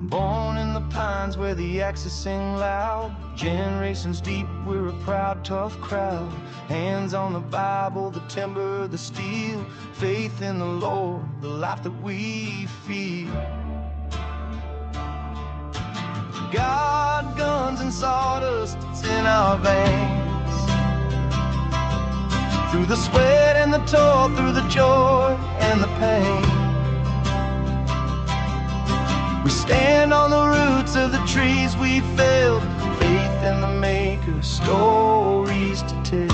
Born in the pines where the axes sing loud. Generations deep, we're a proud, tough crowd. Hands on the Bible, the timber, the steel. Faith in the Lord, the life that we feel. God, guns, and sawdust, it's in our veins. Through the sweat and the toil, through the joy and the pain, we stand on the roots of the trees we felled. Faith in the Maker, stories to tell.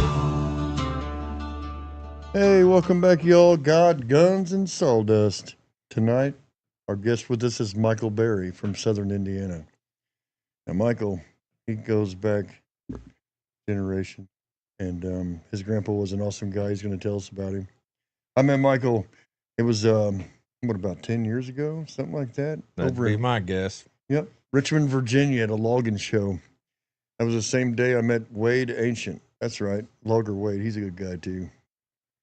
Hey, welcome back, y'all. God, guns, and sawdust. Tonight, our guest with us is Michael Bary from Southern Indiana. Now, Michael, he goes back generation, and his grandpa was an awesome guy. He's going to tell us about him. I met Michael, it was, about 10 years ago? Something like that? That'd be my guess. Yep. Richmond, Virginia at a logging show. That was the same day I met Wade Ancient. That's right. Logger Wade. He's a good guy, too.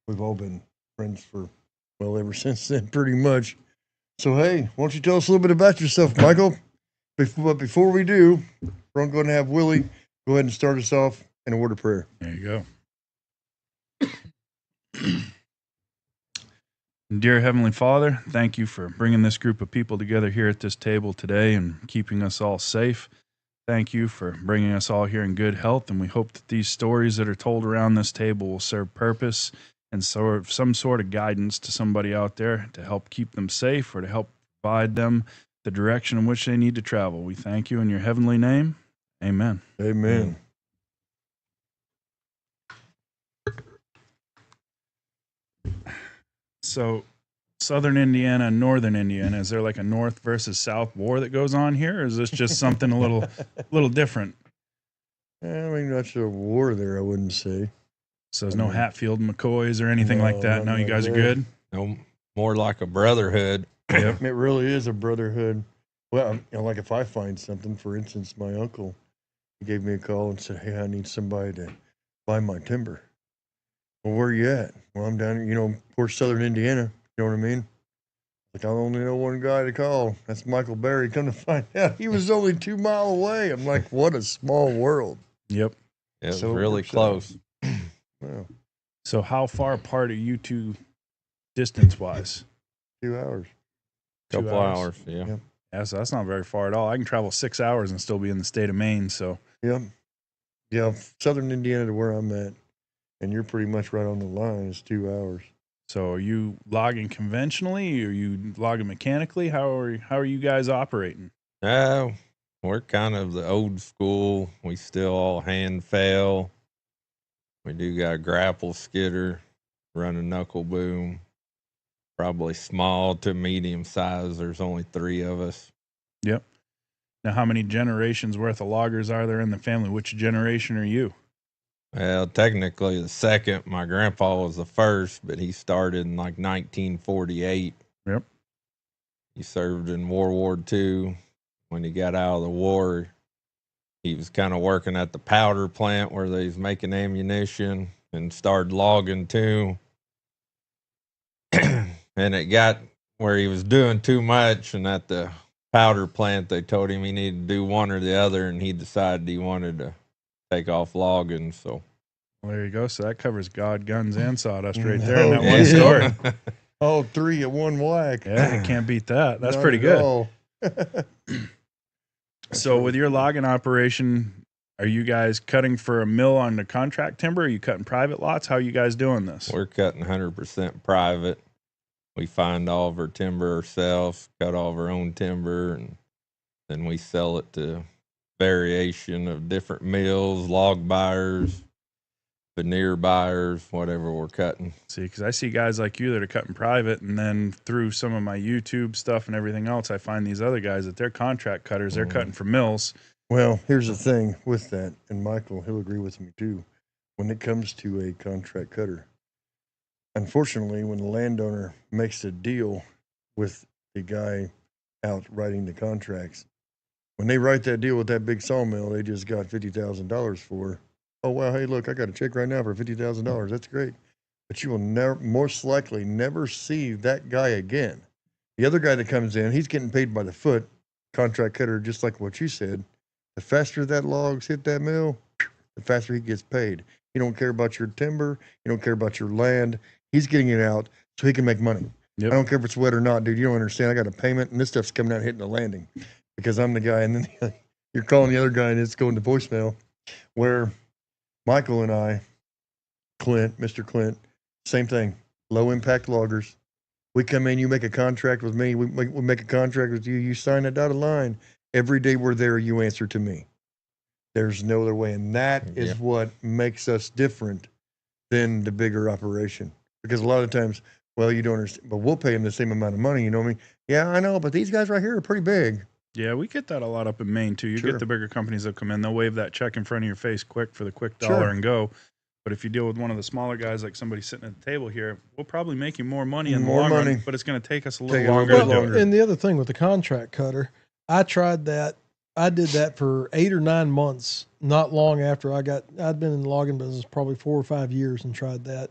We've all been friends for, well, ever since then, pretty much. So, hey, why don't you tell us a little bit about yourself, Michael? But before we do, we're going to have Willie go ahead and start us off in a word of prayer. There you go. Dear Heavenly Father, thank you for bringing this group of people together here at this table today and keeping us all safe. Thank you for bringing us all here in good health, and we hope that these stories that are told around this table will serve purpose and serve some sort of guidance to somebody out there to help keep them safe or to help provide them the direction in which they need to travel. We thank you in your heavenly name. Amen. Amen. So, Southern Indiana and Northern Indiana, is there like a North versus South war that goes on here? Or is this just something a little different? I mean, not a war there, I wouldn't say. So there's no Hatfield McCoys or anything like that? No, you guys are good? No, more like a brotherhood. Yep. It really is a brotherhood. Well, like if I find something, for instance, my uncle, he gave me a call and said, hey, I need somebody to buy my timber. Well, where are you at? Well, I'm down, poor Southern Indiana. You know what I mean? Like, I only know one guy to call. That's Michael Bary. Come to find out, he was only 2 miles away. I'm like, what a small world. Yep. It was really close. Wow. So how far apart are you two distance-wise? 2 hours. Couple hours, yeah. Yep. Yeah, so that's not very far at all. I can travel 6 hours and still be in the state of Maine, so. Yep. Yeah, Southern Indiana to where I'm at. And you're pretty much right on the line. It's 2 hours. So are you logging conventionally? Or are you logging mechanically? How are you guys operating? We're kind of the old school. We still all hand fell. We do got a grapple skitter, run a knuckle boom. Probably small to medium size. There's only 3 of us. Yep. Now, how many generations worth of loggers are there in the family? Which generation are you? Well, technically the second. My grandpa was the first, but he started in like 1948. Yep. He served in World War II. When he got out of the war, he was kind of working at the powder plant where they was making ammunition and started logging too. And it got where he was doing too much, and at the powder plant they told him he needed to do one or the other, and he decided he wanted to take off logging. So well, there you go. So that covers God, guns, and sawdust right there in that one story. All 3 at one whack. Yeah, you can't beat that. That's Not pretty at good. So with your logging operation, are you guys cutting for a mill on the contract timber? Are you cutting private lots? How are you guys doing this? we're cutting 100% private. We find all of our timber ourselves, cut all of our own timber, and then we sell it to variation of different mills, log buyers, veneer buyers, whatever we're cutting. See, because I see guys like you that are cutting private, and then through some of my YouTube stuff and everything else, I find these other guys that they're contract cutters. They're cutting for mills. Well, here's the thing with that, and Michael, he'll agree with me too. When it comes to a contract cutter, unfortunately, when the landowner makes a deal with the guy out writing the contracts, when they write that deal with that big sawmill they just got $50,000 for, oh, wow, hey, look, I got a check right now for $50,000. That's great. But you will never, most likely never see that guy again The other guy that comes in, he's getting paid by the foot, contract cutter, just like what you said. The faster that logs hit that mill, the faster he gets paid. You don't care about your timber. You don't care about your land. He's getting it out so he can make money. Yep. I don't care if it's wet or not, dude. You don't understand. I got a payment, and this stuff's coming out hitting the landing because I'm the guy. And then you're calling the other guy, and it's going to voicemail. Where Michael and I, Mr. Clint, same thing. Low impact loggers. We come in, you make a contract with me. We make a contract with you. You sign a dotted line. Every day we're there, you answer to me. There's no other way. And that is what makes us different than the bigger operation. Because a lot of times, well, you don't understand, but we'll pay them the same amount of money. You know what I mean? Yeah, I know, but these guys right here are pretty big. Yeah, we get that a lot up in Maine, too. You get the bigger companies that come in. They'll wave that check in front of your face quick for the quick dollar and go. But if you deal with one of the smaller guys, like somebody sitting at the table here, we'll probably make you more money in the long run, but it's going to take us a little longer to do it. And the other thing with the contract cutter, I tried that. I did that for 8 or 9 months, not long after I'd been in the logging business probably 4 or 5 years and tried that.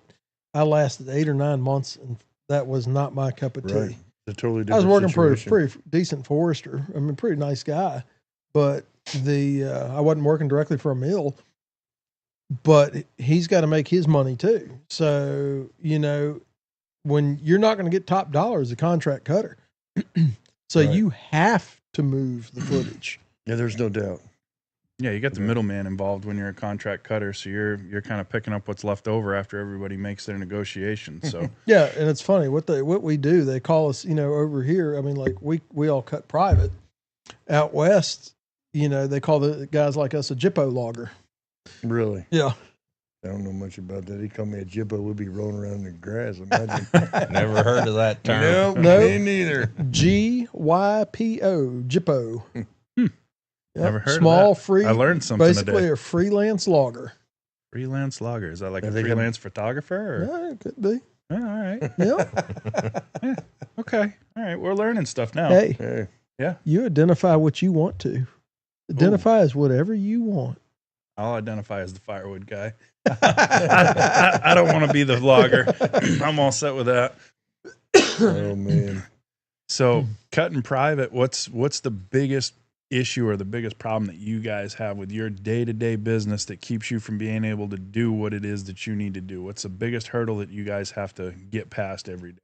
I lasted 8 or 9 months, and that was not my cup of tea. Right. It's a totally different I was working for a situation. pretty decent forester. I mean, pretty nice guy, but I wasn't working directly for a mill. But he's got to make his money too. So, you know, when you're not going to get top dollar as a contract cutter, so you have to move the footage. Yeah, there's no doubt. Yeah, you got the middleman involved when you're a contract cutter, so you're kind of picking up what's left over after everybody makes their negotiations. So yeah, and it's funny what we do. They call us, you know, over here. I mean, like we all cut private. Out west, you know, they call the guys like us a jippo logger. Really? Yeah. I don't know much about that. He called me a jippo. We'd be rolling around in the grass. Imagine. Never heard of that term. No, me neither. GYPO, jippo. Yep. Never heard Small, of that. free. I learned something basically today. A freelance logger. Freelance logger. Is that like a freelance photographer? Or? Yeah, it could be. Yeah, all right. Yeah. Okay. All right. We're learning stuff now. Hey. Yeah. You identify what you want to. Identify as whatever you want. I'll identify as the firewood guy. I don't want to be the logger. I'm all set with that. Oh man. So cutting private, what's the biggest issue or the biggest problem that you guys have with your day-to-day business that keeps you from being able to do what it is that you need to do? What's the biggest hurdle that you guys have to get past every day?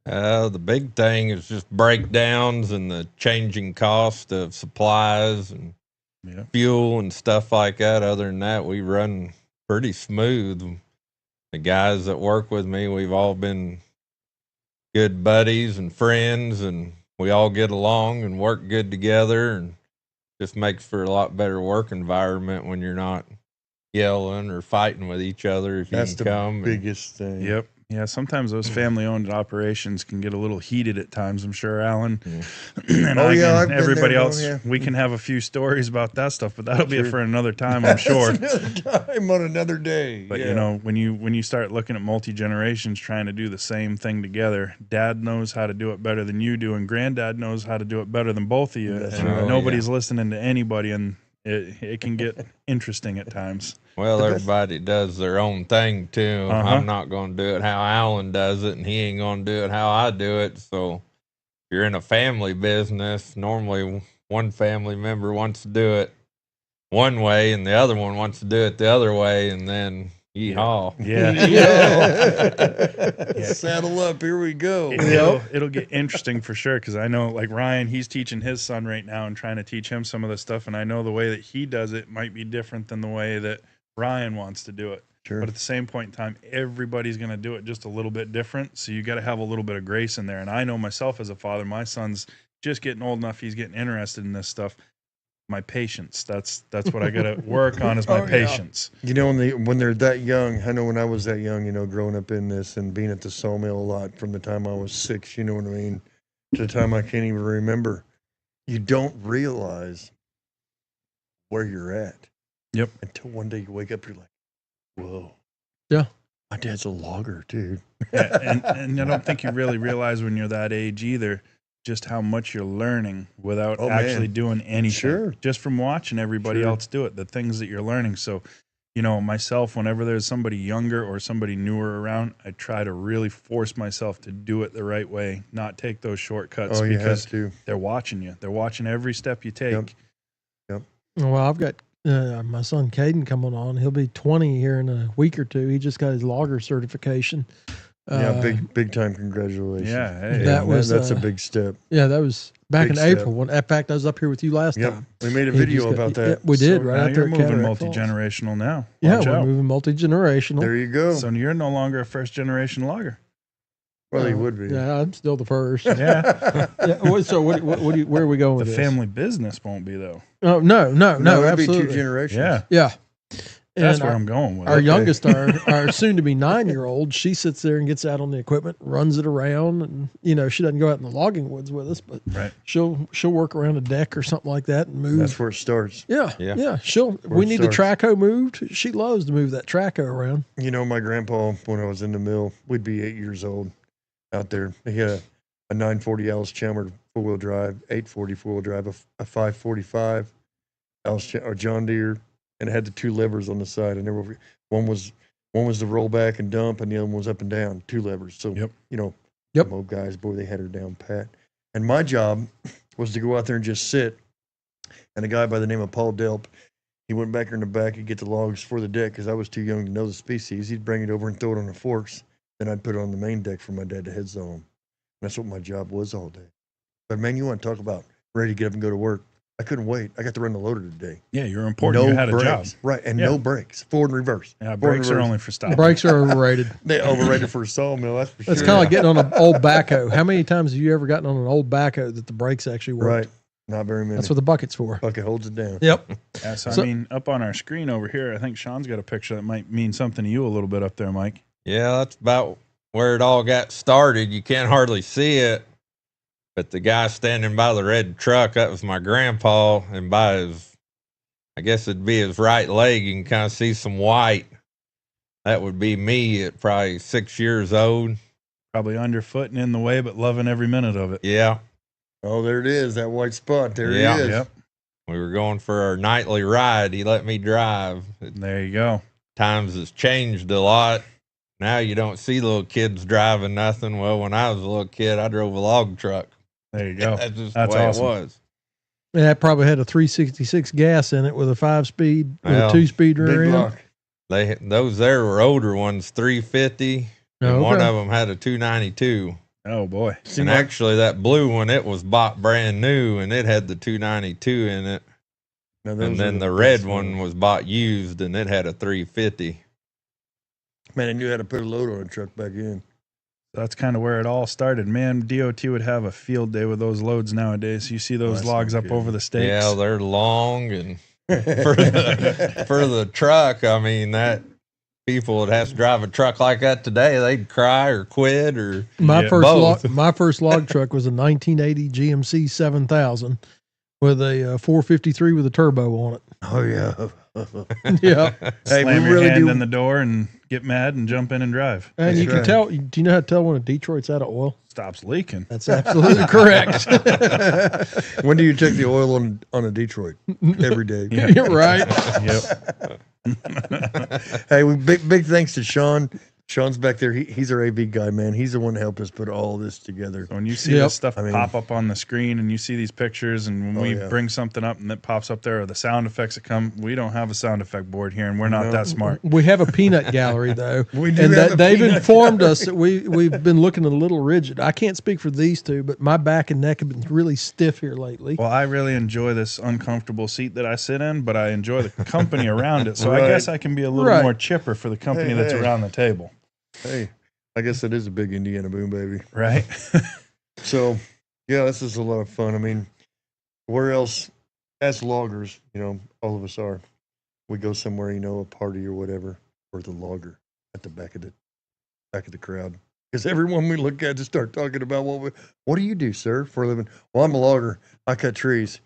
The big thing is just breakdowns and the changing cost of supplies and fuel and stuff like that. Other than that, we run pretty smooth. The guys that work with me, we've all been good buddies and friends, and we all get along and work good together, and just makes for a lot better work environment when you're not yelling or fighting with each other. If That's you can the come biggest thing. Yep. Yeah, sometimes those family-owned operations can get a little heated at times, I'm sure, Alan. Yeah. And I've everybody been there, else, we can have a few stories about that stuff, but that'll be for another time, I'm sure. Another time on another day. But you know, when you start looking at multi-generations trying to do the same thing together, Dad knows how to do it better than you do, and Granddad knows how to do it better than both of you. That's and right. nobody's listening to anybody, and it can get interesting at times. Well, everybody does their own thing too. I'm not going to do it how Alan does it, and he ain't going to do it how I do it. So if you're in a family business, normally one family member wants to do it one way and the other one wants to do it the other way, and then yeehaw. Yeah. Saddle up. Here we go. It'll get interesting for sure, because I know, like Ryan, he's teaching his son right now and trying to teach him some of this stuff, and I know the way that he does it might be different than the way that Ryan wants to do it. Sure. But at the same point in time, everybody's going to do it just a little bit different, so you got to have a little bit of grace in there. And I know myself as a father, my son's just getting old enough, he's getting interested in this stuff. My patience, that's what I got to work on, is my patience. You know, when they're that young, I know when I was that young, you know, growing up in this and being at the sawmill a lot from the time I was 6, you know what I mean, to the time I can't even remember, you don't realize where you're at. Yep. Until one day you wake up, you're like, whoa. Yeah. My dad's a logger, dude. and I don't think you really realize when you're that age either just how much you're learning without actually doing anything. Sure. Just from watching everybody else do it, the things that you're learning. So myself, whenever there's somebody younger or somebody newer around, I try to really force myself to do it the right way, not take those shortcuts because they're watching you. They're watching every step you take. Yep. Well, I've got my son Caden coming on. He'll be 20 here in a week or two. He just got his logger certification. Big time congratulations. Yeah, hey, that's a big step. Yeah, that was back Big in step. April. In fact, I was up here with you last time. We made a video about that. Yeah, we did, right now out there you're at moving Cataract Falls. multi-generational now. Yeah, Watch we're out. moving multi-generational. There you go. So you're no longer a first-generation logger. Well, he would be. Yeah, I'm still the first. Yeah. So where are we going The with this? family business won't be, though. Oh, no, That'd be absolutely. 2 generations. Yeah. Yeah. That's And where I'm going with Our it. youngest, our soon-to-be 9-year-old, she sits there and gets out on the equipment, runs it around, and she doesn't go out in the logging woods with us, but Right. she'll work around a deck or something like that and move. That's where it starts. Yeah. We need the traco moved. She loves to move that traco around. My grandpa, when I was in the mill, we'd be 8 years old out there. He had a 940 Alice Chalmers 4-wheel drive, 840 4-wheel drive, a 545 Alice or John Deere, and it had the 2 levers on the side. And one was the roll back and dump, and the other one was up and down, 2 levers. So, them old guys, boy, they had her down pat. And my job was to go out there and just sit. And a guy by the name of Paul Delp, he went back in the back, he'd get the logs for the deck because I was too young to know the species. He'd bring it over and throw it on the forks. Then I'd put it on the main deck for my dad to heads on. That's what my job was all day. But, man, you want to talk about ready to get up and go to work. I couldn't wait. I got to run the loader today. Yeah, you're important. You had a job. Right, and no brakes. Forward and reverse. Yeah, brakes are only for stopping. Brakes are overrated. They overrated for a sawmill, that's for sure. It's kind of like getting on an old backhoe. How many times have you ever gotten on an old backhoe that the brakes actually work? Right, not very many. That's what the bucket's for. Bucket holds it down. Yep. Yeah, so, I mean, up on our screen over here, I think Sean's got a picture that might mean something to you a little bit up there, Mike. Yeah, that's about where it all got started. You can't hardly see it, but the guy standing by the red truck, that was my grandpa, and by his, I guess it'd be his right leg, you can kind of see some white. That would be me at probably 6 years old. Probably underfoot and in the way, but loving every minute of it. Yeah. Oh, there it is, that white spot. There Yeah. it is. Yep. We were going for our nightly ride. He let me drive. There you go. Times has changed a lot. Now you don't see little kids driving nothing. Well, when I was a little kid, I drove a log truck. There you go. That's just That's the way awesome. it was. And that probably had a 366 gas in it with a 5-speed, with Well, a 2-speed Big rear end. block. Those there were older ones, 350, and Okay. one of them had a 292. Oh, boy. See, And my- actually, that blue one, it was bought brand new, and it had the 292 in it. now those And are then the best red one was bought used, and it had a 350. Man, I knew how to put a load on a truck back in. That's kind of where it all started. Man, DOT would have a field day with those loads nowadays. You see those that's logs no up kidding. over the stakes. Yeah, they're long, and for the truck, I mean, that people that has to drive a truck like that today, they'd cry or quit or My Yeah, first log truck was a 1980 GMC 7000 with a 453 with a turbo on it. Oh, yeah. Yeah. Hey, Slam we your really hand do- in the door and get mad and jump in and drive. And you That's can right. tell, do you know how to tell when a Detroit's out of oil? Stops leaking. That's absolutely correct. When do you check the oil on a Detroit? Every day. Yeah. You're right. Yep. Hey, big thanks to Sean. Sean's back there. He's our AV guy, man. He's the one that helped us put all this together. So when you see Yep. this stuff I mean- pop up on the screen and you see these pictures and when Oh, we yeah. bring something up and it pops up there or the sound effects that come, we don't have a sound effect board here and we're not No. that smart. We have a peanut gallery though. We do And have that a they've peanut informed gallery. us that we've been looking a little rigid. I can't speak for these two, but my back and neck have been really stiff here lately. Well, I really enjoy this uncomfortable seat that I sit in, but I enjoy the company around it. So Right. I guess I can be a little Right. more chipper for the company Hey, that's hey. around the table. Hey, I guess it is a big Indiana boom, baby. Right? So, yeah, this is a lot of fun. I mean, where else, as loggers, all of us are, we go somewhere, a party or whatever, or the logger at the back of the crowd. Because everyone we look at just start talking about what do you do, sir, for a living? Well, I'm a logger. I cut trees.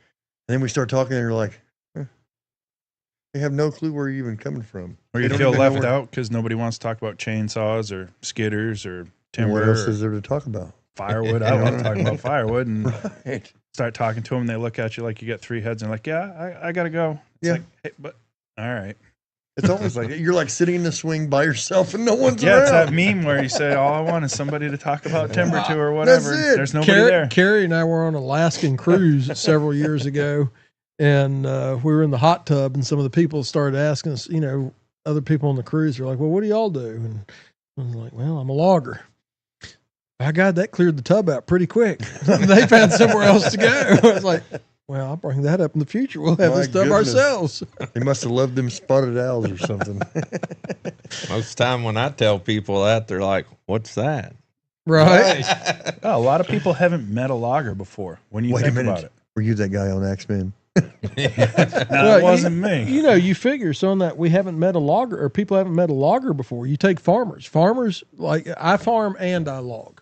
And then we start talking and you're like, they have no clue where you're even coming from. Or They you don't feel even know left where- out because nobody wants to talk about chainsaws or skitters or And timber what else or is there to talk about? firewood. I don't want to talk about firewood and Right. start talking to them. And they look at you like you got three heads and like, yeah, I got to go. It's Yeah. like, hey, but all right. It's always like you're like sitting in the swing by yourself and no one's Yeah, it's that around. meme where you say, all I want is somebody to talk about timber to or whatever. That's it. There's nobody there. Carrie and I were on an Alaskan cruise several years ago, and we were in the hot tub, and some of the people started asking us, other people on the cruise are like, well, what do y'all do? And I was like, well, I'm a logger. By God, that cleared the tub out pretty quick. They found somewhere else to go. I was like, well, I'll bring that up in the future. We'll have My this tub goodness. ourselves. They must have loved them spotted owls or something. Most time when I tell people that, they're like, "What's that?" Right. Oh, a lot of people haven't met a logger before when you Wait a think minute. about it. Were you that guy on Axeman? No, it wasn't me. You figure so on that we haven't met a logger, or people haven't met a logger before. You take farmers. Farmers, like I farm and I log.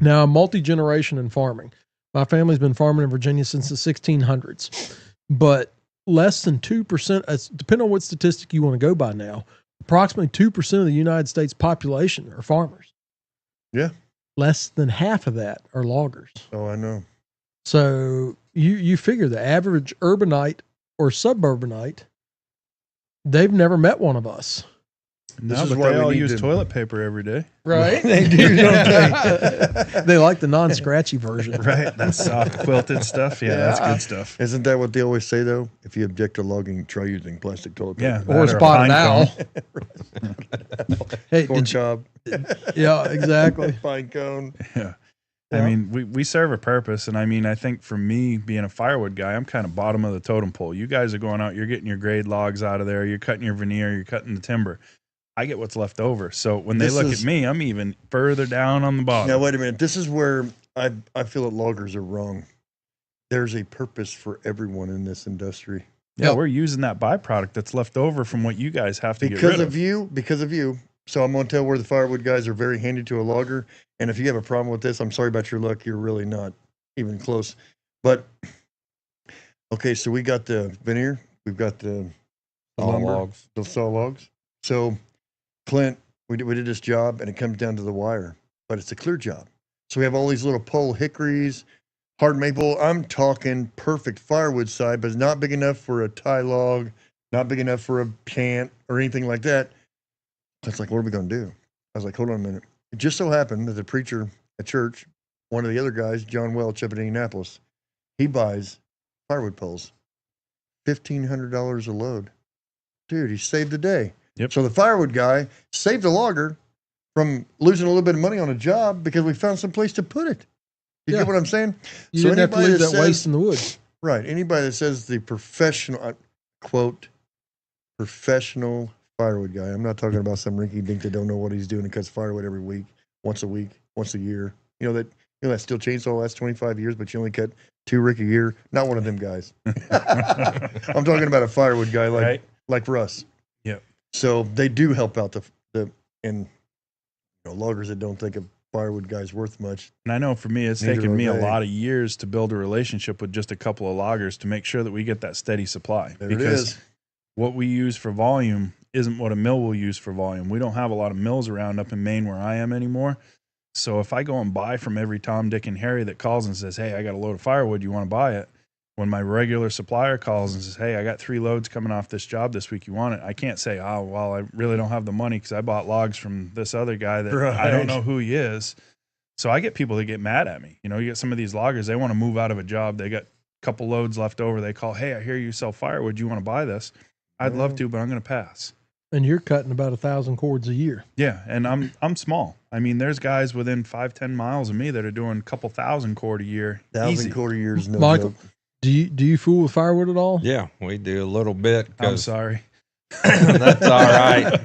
Now I'm multi-generation in farming. My family's been farming in Virginia since the 1600s, but less than 2%, depending on what statistic you want to go by now, approximately 2% of the United States population are farmers. Yeah. Less than half of that are loggers. Oh, I know. So you figure the average urbanite or suburbanite, they've never met one of us. No, is but why they we all need use to- toilet paper every day. Right? They do, don't they? They like the non-scratchy version. Right. That soft quilted stuff. Yeah, that's Yeah. good stuff. Isn't that what they always say, though? If you object to logging, try using plastic toilet Yeah. paper. Or a that spotted pine owl. cone. Hey, Corn did you, cob, yeah, exactly. pine cone. Yeah. Yeah. I mean, we serve a purpose. And I mean, I think for me being a firewood guy, I'm kind of bottom of the totem pole. You guys are going out, you're getting your grade logs out of there, you're cutting your veneer, you're cutting the timber. I get what's left over. So when they This look is- at me, I'm even further down on the bottom. Now, wait a minute. This is where I feel that loggers are wrong. There's a purpose for everyone in this industry. Yeah, Yep. we're using that byproduct that's left over from what you guys have to get Because rid of you, because of you. So I'm going to tell where the firewood guys are very handy to a logger. And if you have a problem with this, I'm sorry about your luck. You're really not even close. But, okay, so we got the veneer. We've got the Saw lumber, logs. the saw logs. So, Clint, we did this job, and it comes down to the wire. But it's a clear job. So we have all these little pole hickories, hard maple. I'm talking perfect firewood side, but it's not big enough for a tie log, not big enough for a cant or anything like that. It's like, what are we going to do? I was like, hold on a minute. It just so happened that the preacher at church, one of the other guys, John Welch up in Indianapolis, he buys firewood poles, $1,500 a load. Dude, he saved the day. Yep. So the firewood guy saved the logger from losing a little bit of money on a job because we found some place to put it. You Yeah. get what I'm saying? You So didn't have to anybody leave that that waste says- in the woods. Right. Anybody that says the professional, quote, professional firewood guy. I'm not talking about some rinky dink that don't know what he's doing and cuts firewood every week, once a year. You know that steel chainsaw lasts 25 years, but you only cut 2 rick a year. Not one of them guys. I'm talking about a firewood guy Right. like Russ. Yep. So they do help out and loggers that don't think a firewood guy's worth much. And I know for me, it's Neither taken are me a they. lot of years to build a relationship with just a couple of loggers to make sure that we get that steady supply. There because it is. what we use for volume isn't what a mill will use for volume. We don't have a lot of mills around up in Maine where I am anymore. So if I go and buy from every Tom, Dick, and Harry that calls and says, hey, I got a load of firewood, you want to buy it? When my regular supplier calls and says, hey, I got 3 loads coming off this job this week, you want it? I can't say, oh, well, I really don't have the money because I bought logs from this other guy that I don't Right. know who he is. So I get people that get mad at me. You know, you get some of these loggers, they want to move out of a job. They got a couple loads left over. They call, hey, I hear you sell firewood. You want to buy this? I'd love to, but I'm going to pass. And you're cutting about 1,000 cords a year. Yeah, and I'm small. I mean, there's guys within 5-10 miles of me that are doing a couple thousand cord a year. 1,000 Easy. quarter years, no Michael, joke. do you fool with firewood at all? Yeah, we do a little bit I'm because sorry. that's all right.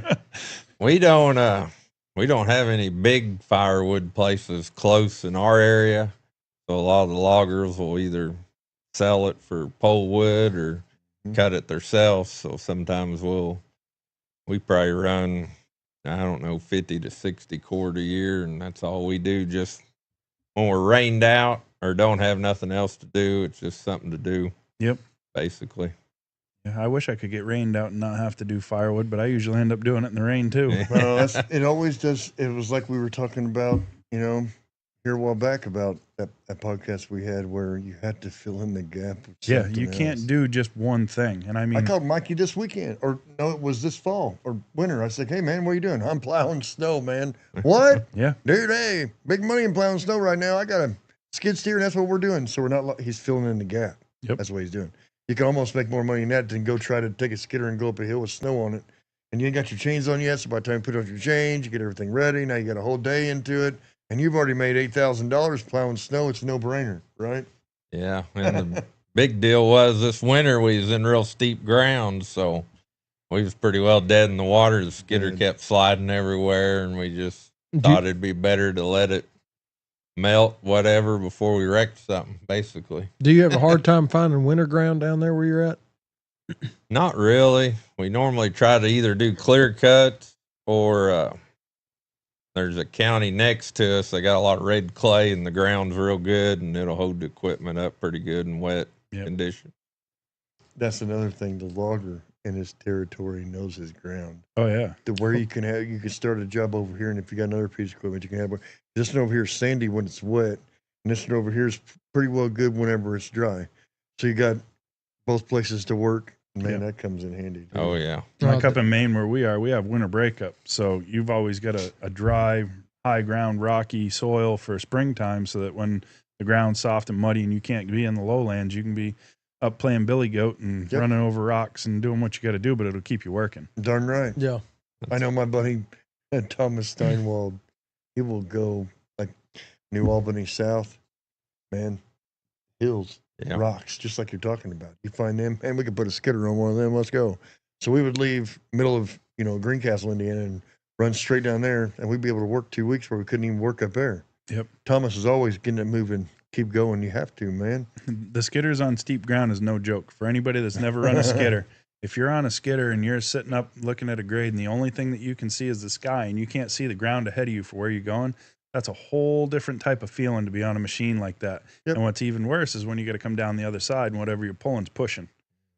We don't have any big firewood places close in our area, so a lot of the loggers will either sell it for pole wood or cut it themselves. So sometimes we probably run, I don't know, 50 to 60 cord a year, and that's all we do. Just when we're rained out or don't have nothing else to do, it's just something to do. Yep. Basically. Yeah, I wish I could get rained out and not have to do firewood, but I usually end up doing it in the rain too. Yeah. Well, it always does. It was like we were talking about, here a while back about that podcast we had where you had to fill in the gap. With Yeah, something you can't else. do just one thing. And I I mean, called Mikey this weekend, or no, it was this fall or winter. I said, "Hey man, what are you doing?" "I'm plowing snow, man." "What?" yeah, "Dude, hey, big money in plowing snow right now. I got a skid steer, and that's what we're doing." So we're not. He's filling in the gap. Yep. That's what he's doing. You can almost make more money than that than go try to take a skidder and go up a hill with snow on it, and you ain't got your chains on yet. So by the time you put on your chains, you get everything ready. Now you got a whole day into it, and you've already made $8,000 plowing snow. It's a no-brainer, right? Yeah, and the big deal was this winter we was in real steep ground, so we was pretty well dead in the water. The skidder Dead. kept sliding everywhere, and we just Do thought you, it'd be better to let it melt, whatever, before we wrecked something, basically. do you have a hard time finding winter ground down there where you're at? Not really. We normally try to either do clear cuts or there's a county next to us. They got a lot of red clay, and the ground's real good, and it'll hold the equipment up pretty good in wet Yep. condition. That's another thing. The logger in his territory knows his ground. oh yeah, To where you can start a job over here, and if you got another piece of equipment, you can have one. This one over here is sandy when it's wet, and this one over here is pretty well good whenever it's dry. So you got both places to work. Man, Yeah. that comes in handy. too. Oh, yeah. like up in Maine where we are, we have winter breakup. So you've always got a dry, high ground, rocky soil for springtime, so that when the ground's soft and muddy and you can't be in the lowlands, you can be up playing billy goat and Yep. running over rocks and doing what you got to do, but it'll keep you working. Darn right. Yeah. I know my buddy Thomas Steinwald. He will go like New Albany South, man, hills, Yeah. rocks, just like you're talking about. You find them, and we could put a skidder on one of them. Let's go. So we would leave middle of Greencastle, Indiana, and run straight down there, and we'd be able to work 2 weeks where we couldn't even work up there. Yep. Thomas is always getting it moving. Keep going. You have to, man. The skidders on steep ground is no joke. For anybody that's never run a skidder, if you're on a skidder and you're sitting up looking at a grade and the only thing that you can see is the sky and you can't see the ground ahead of you for where you're going, that's a whole different type of feeling to be on a machine like that. Yep. And what's even worse is when you got to come down the other side and whatever you're pulling's pushing,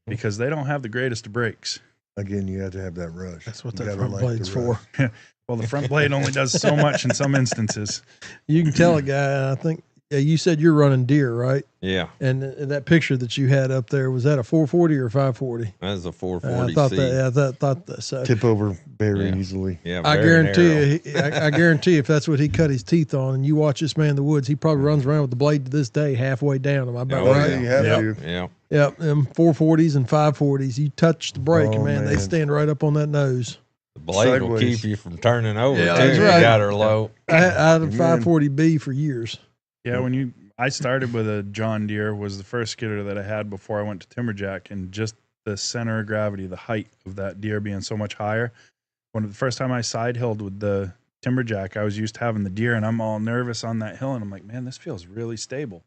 because they don't have the greatest of brakes. Again, you have to have that rush. That's what You that gotta front like the blade's for. rush. Well, the front blade only does so much in some instances. You can tell a guy, I think, yeah, you said you're running deer, right? Yeah. And that picture that you had up there, was that a 440 or 540? That was a I 440 thought C. that. Yeah, I thought that. So Tip over very Yeah. easily. Yeah, I very guarantee narrow. you, I guarantee if that's what he cut his teeth on, and you watch this man in the woods, he probably runs around with the blade to this day halfway down. Am I about Oh, Oh, right? yeah, you have Yep. to. Yeah. Yep, them 440s and 540s. You touch the brake, Oh, and man, they man. stand right up on that nose. The blade will Sideways. keep you from turning over, Yeah, too. that's You right. got her low. I had a Amen. 540B for years. Yeah, I started with a John Deere, was the first skidder that I had before I went to Timberjack, and just the center of gravity, the height of that deer being so much higher. When the first time I side hilled with the Timberjack, I was used to having the deer, and I'm all nervous on that hill, and I'm like, man, this feels really stable.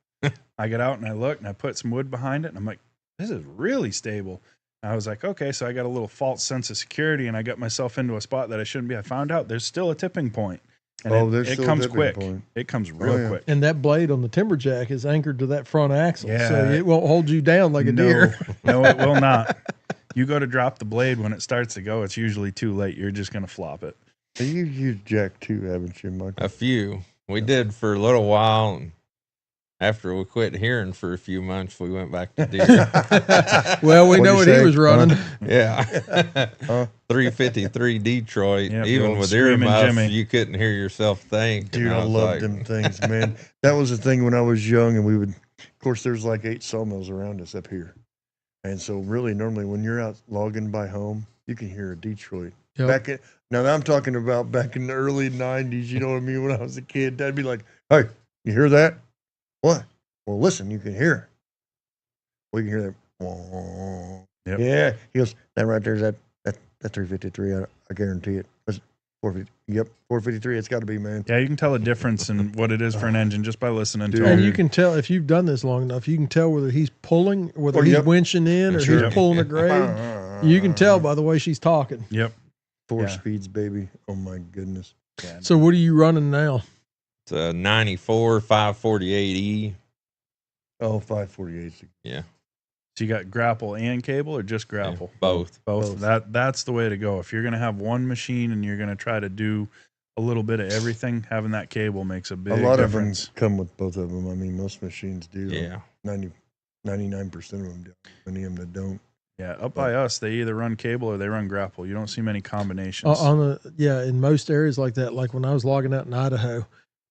I get out and I look, and I put some wood behind it, and I'm like, this is really stable. And I was like, okay, so I got a little false sense of security, and I got myself into a spot that I shouldn't be. I found out there's still a tipping point. And There's it still a comes tipping quick. point. It comes real yeah. quick. And that blade on the Timberjack is anchored to that front axle, so Yeah. it won't hold you down like a deer. No, it will not. You go to drop the blade when it starts to go, it's usually too late. You're just going to flop it. You've used Jack too, haven't you, Michael? A few. We did for a little while, and after we quit hearing for a few months, we went back to deer. Well, we What'd know you what he say? was running. Yeah. Huh? 353 Detroit. Yeah, the Even old with Screaming earmuffs, Jimmy. you couldn't hear yourself think. Dude, And I was love like, them things, man. That was the thing when I was young, and we would, of course, there's like 8 sawmills around us up here. And so really, normally when you're out logging by home, you can hear a Detroit. Yep. Now I'm talking about back in the early 90s, you know what I mean? When I was a kid, Dad'd be like, hey, you hear that? What? Well, listen, you can hear it. We can hear that. Yep. Yeah. He goes, that right there's that 353. I guarantee it. That's 450. Yep, 453. It's got to be, man. Yeah, you can tell a difference in what it is for an engine just by listening to Dude. it. And you can tell, if you've done this long enough, you can tell whether he's pulling, whether Oh, he's yep. winching in or Sure. he's pulling a grade. You can tell by the way she's talking. Yep. 4 Yeah. speeds, baby. Oh my goodness. Yeah. So what are you running now? It's a 94 548E. Oh, 548. Yeah. So you got grapple and cable or just grapple? Both. Both. Both. That's the way to go. If you're going to have one machine and you're going to try to do a little bit of everything, having that cable makes a big A lot difference. of them come with both of them. I mean, most machines do. Yeah. 99% of them do. Many of them that don't. Yeah, up by us, they either run cable or they run grapple. You don't see many combinations. In most areas like that, like when I was logging out in Idaho,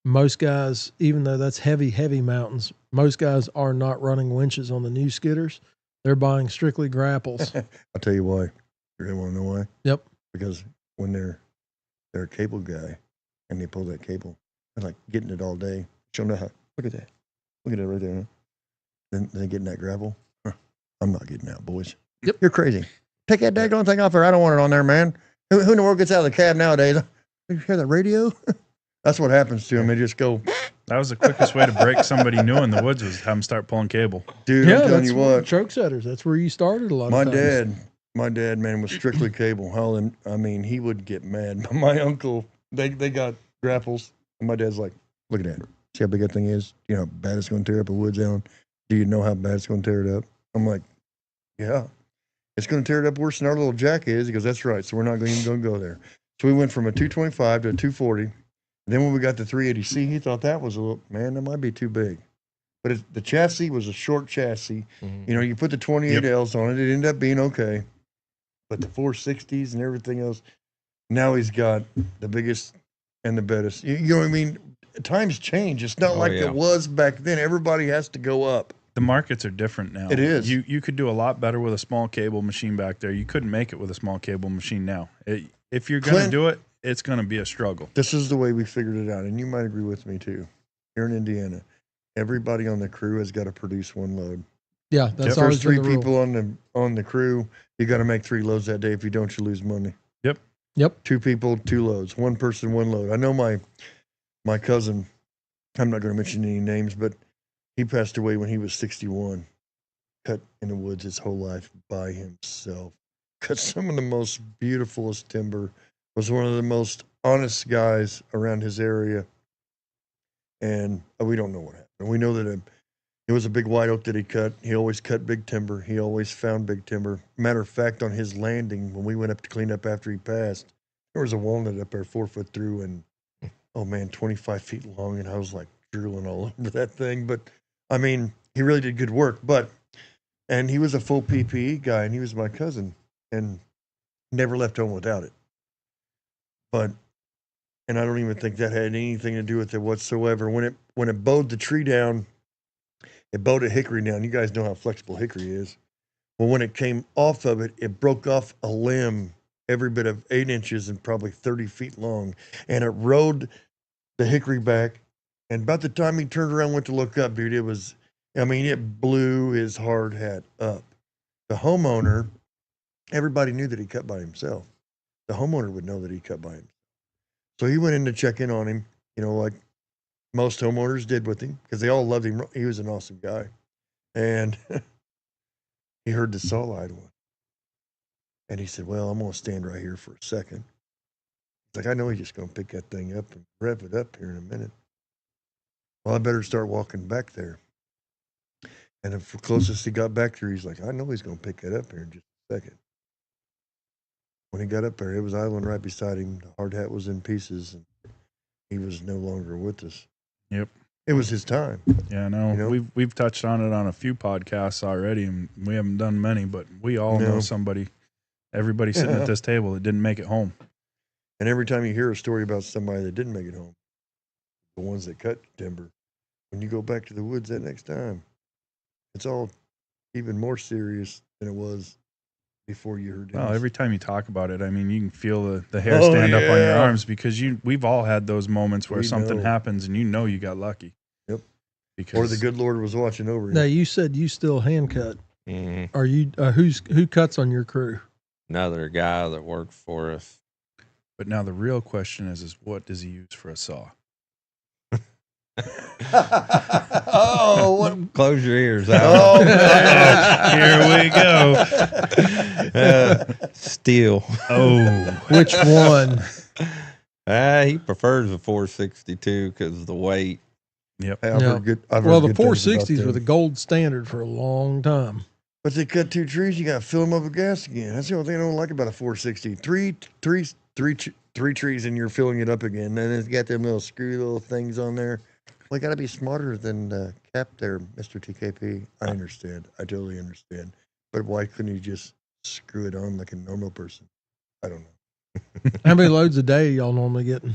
most guys, even though that's heavy mountains, most guys are not running winches on the new Skitters. They're buying strictly grapples. I'll tell you why. You really want to know why? Yep. Because when they're a cable guy and they pull that cable, they're like getting it all day. Show them how. Look at that. Look at it right there. Huh? Then they getting that gravel. I'm not getting out, boys. Yep. You're crazy. Take that daggone thing off there. I don't want it on there, man. Who in the world gets out of the cab nowadays? You hear that radio? That's what happens to them. They just go. That was the quickest way to break somebody new in the woods, was have them start pulling cable. Dude, I'm telling you what. Choke setters. That's where you started a lot of times. My dad, man, was strictly cable. I mean, he would get mad. My uncle, they got grapples. And my dad's like, look at that. See how big that thing is? You know how bad it's going to tear up a wood zone? Do you know how bad it's going to tear it up? I'm like, yeah. It's going to tear it up worse than our little jack is. He goes, that's right. So we're not even going to go there. So we went from a 225 to a 240. And then when we got the 380C, he thought that was a little, man, that might be too big. But the chassis was a short chassis. Mhm. You know, you put the 28Ls on it. It ended up being okay. But the 460s and everything else, now he's got the biggest and the baddest. You know what I mean? Times change. It's not like yeah. it was back then. Everybody has to go up. The markets are different now. It is. You could do a lot better with a small cable machine back there. You couldn't make it with a small cable machine now. If you're going to do it, it's going to be a struggle. This is the way we figured it out, and you might agree with me too. Here in Indiana, everybody on the crew has got to produce one load. Yeah, that's If always there's three been the rule. people on the crew, you got to make 3 loads that day. If you don't, you lose money. Yep. 2 people, 2 loads. 1 person, 1 load. I know my cousin, I'm not going to mention any names, but he passed away when he was 61. Cut in the woods his whole life by himself. Cut some of the most beautifulest timber. Was one of the most honest guys around his area. And we don't know what happened. We know that it was a big white oak that he cut. He always cut big timber. He always found big timber. Matter of fact, on his landing, when we went up to clean up after he passed, there was a walnut up there 4 foot through and, oh man, 25 feet long. And I was like drooling all over that thing. But I mean, he really did good work. And he was a full PPE guy, and he was my cousin, and never left home without it. And I don't even think that had anything to do with it whatsoever. When it bowed the tree down, it bowed a hickory down. You guys know how flexible hickory is. Well, when it came off of it, it broke off a limb every bit of 8 inches and probably 30 feet long. And it rode the hickory back. And about the time he turned around and went to look up, dude, it blew his hard hat up. The homeowner, everybody knew that he cut by himself. The homeowner would know that he cut by himself. So he went in to check in on him, like most homeowners did with him, because they all loved him. He was an awesome guy. And he heard the saw-eyed one. And he said, well, I'm going to stand right here for a second. He's like, I know he's just going to pick that thing up and rev it up here in a minute. Well, I better start walking back there. And the closest he got back there, he's like, I know he's going to pick that up here in just a second. When he got up there, it was idling right beside him. The hard hat was in pieces, and he was no longer with us. Yep. It was his time. Yeah, no, we've touched on it on a few podcasts already, and we haven't done many, but we all know somebody, everybody sitting at this table that didn't make it home. And every time you hear a story about somebody that didn't make it home, the ones that cut timber, when you go back to the woods that next time, it's all even more serious than it was before you heard it. Well, every time you talk about it, I mean, you can feel the hair stand up on your arms, because we've all had those moments where something happens and you got lucky. Yep. Because or the good Lord was watching over you. Now, you said you still hand cut. Mm-hmm. Are you who cuts on your crew? Another guy that worked for us. But now the real question is what does he use for a saw? Oh, what? Close your ears out. Oh, Here we go. Steel. Oh, Which one? He prefers the 462 because of the weight. Yep. Hey, I've Yeah. heard good, I've Well, heard the good things about 460s were them. the gold standard for a long time. But they cut 2 trees, you got to fill them up with gas again. That's the only thing I don't like about a 460. 3 trees and you're filling it up again. And it's got them little screw little things on there. Well, you got to be smarter than Cap there, Mr. TKP. I understand. I totally understand. But why couldn't you just screw it on like a normal person? I don't know. How many loads a day y'all normally getting?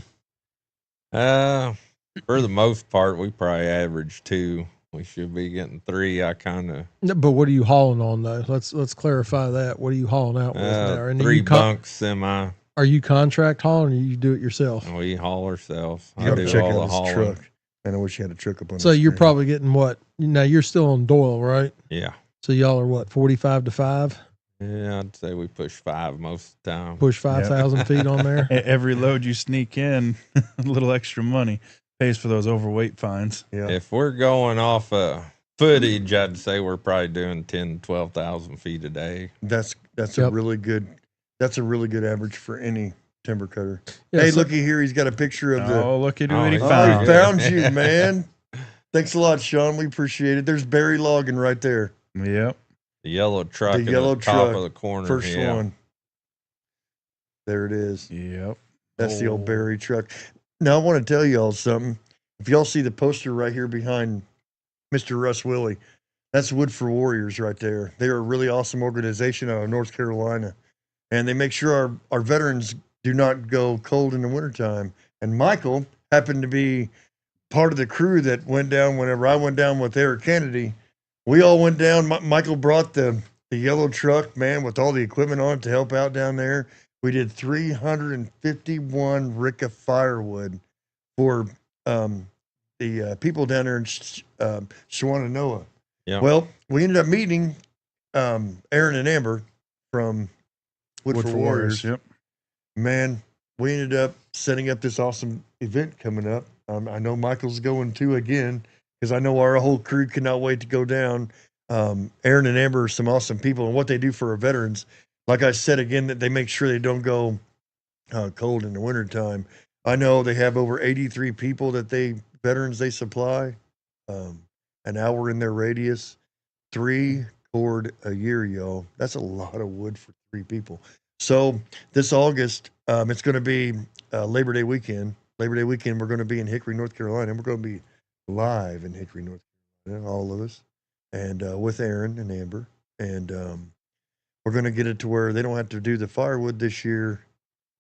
For the most part, we probably average 2. We should be getting 3. I kind of. But what are you hauling on though? Let's clarify that. What are you hauling out with now? And 3 bunks semi. Are you contract hauling or you do it yourself? We haul ourselves. You I gotta do check all the out his hauling. truck. And I wish you had a truck up on So the you're screen. probably getting what? Now you're still on Doyle, right? Yeah. So y'all are what, 45 to 5? Yeah, I'd say we push 5 most of the time. Push 5,000 feet on there? Every load you sneak in, a little extra money pays for those overweight fines. Yeah. If we're going off footage, I'd say we're probably doing 10, 12,000 feet a day. That's Yep. a really good average for any timber cutter. Yeah, Hey, so- looky here. He's got a picture of the. Oh, look at Oh, what he yeah. Oh, found. he found you, man. Thanks a lot, Sean. We appreciate it. There's Bary Logging right there. Yep. The yellow truck The at yellow the top truck, of the corner. First yeah. one. There it is. Yep. That's the old Oh. Bary truck. Now, I want to tell y'all something. If y'all see the poster right here behind Mr. Russ Willey, that's Woodford Warriors right there. They're a really awesome organization out of North Carolina. And they make sure our veterans do not go cold in the wintertime. And Michael happened to be part of the crew that went down whenever I went down with Eric Kennedy. We all went down. Michael brought the yellow truck, man, with all the equipment on it to help out down there. We did 351 rick of firewood for the people down there in Shawananoa. Yeah. Well, we ended up meeting Aaron and Amber from Woodford Warriors. Yep. Man, we ended up setting up this awesome event coming up. I know Michael's going too again because I know our whole crew cannot wait to go down. Aaron and Amber are some awesome people, and what they do for our veterans, like I said again, that they make sure they don't go cold in the wintertime. I know they have over 83 people that veterans they supply, an hour in their radius, 3 cord a year, y'all. That's a lot of wood for 3 people. So this August, it's going to be Labor Day weekend. Labor Day weekend, we're going to be in Hickory, North Carolina, and we're going to be live in Hickory, North Carolina, all of us, and with Aaron and Amber. And we're going to get it to where they don't have to do the firewood this year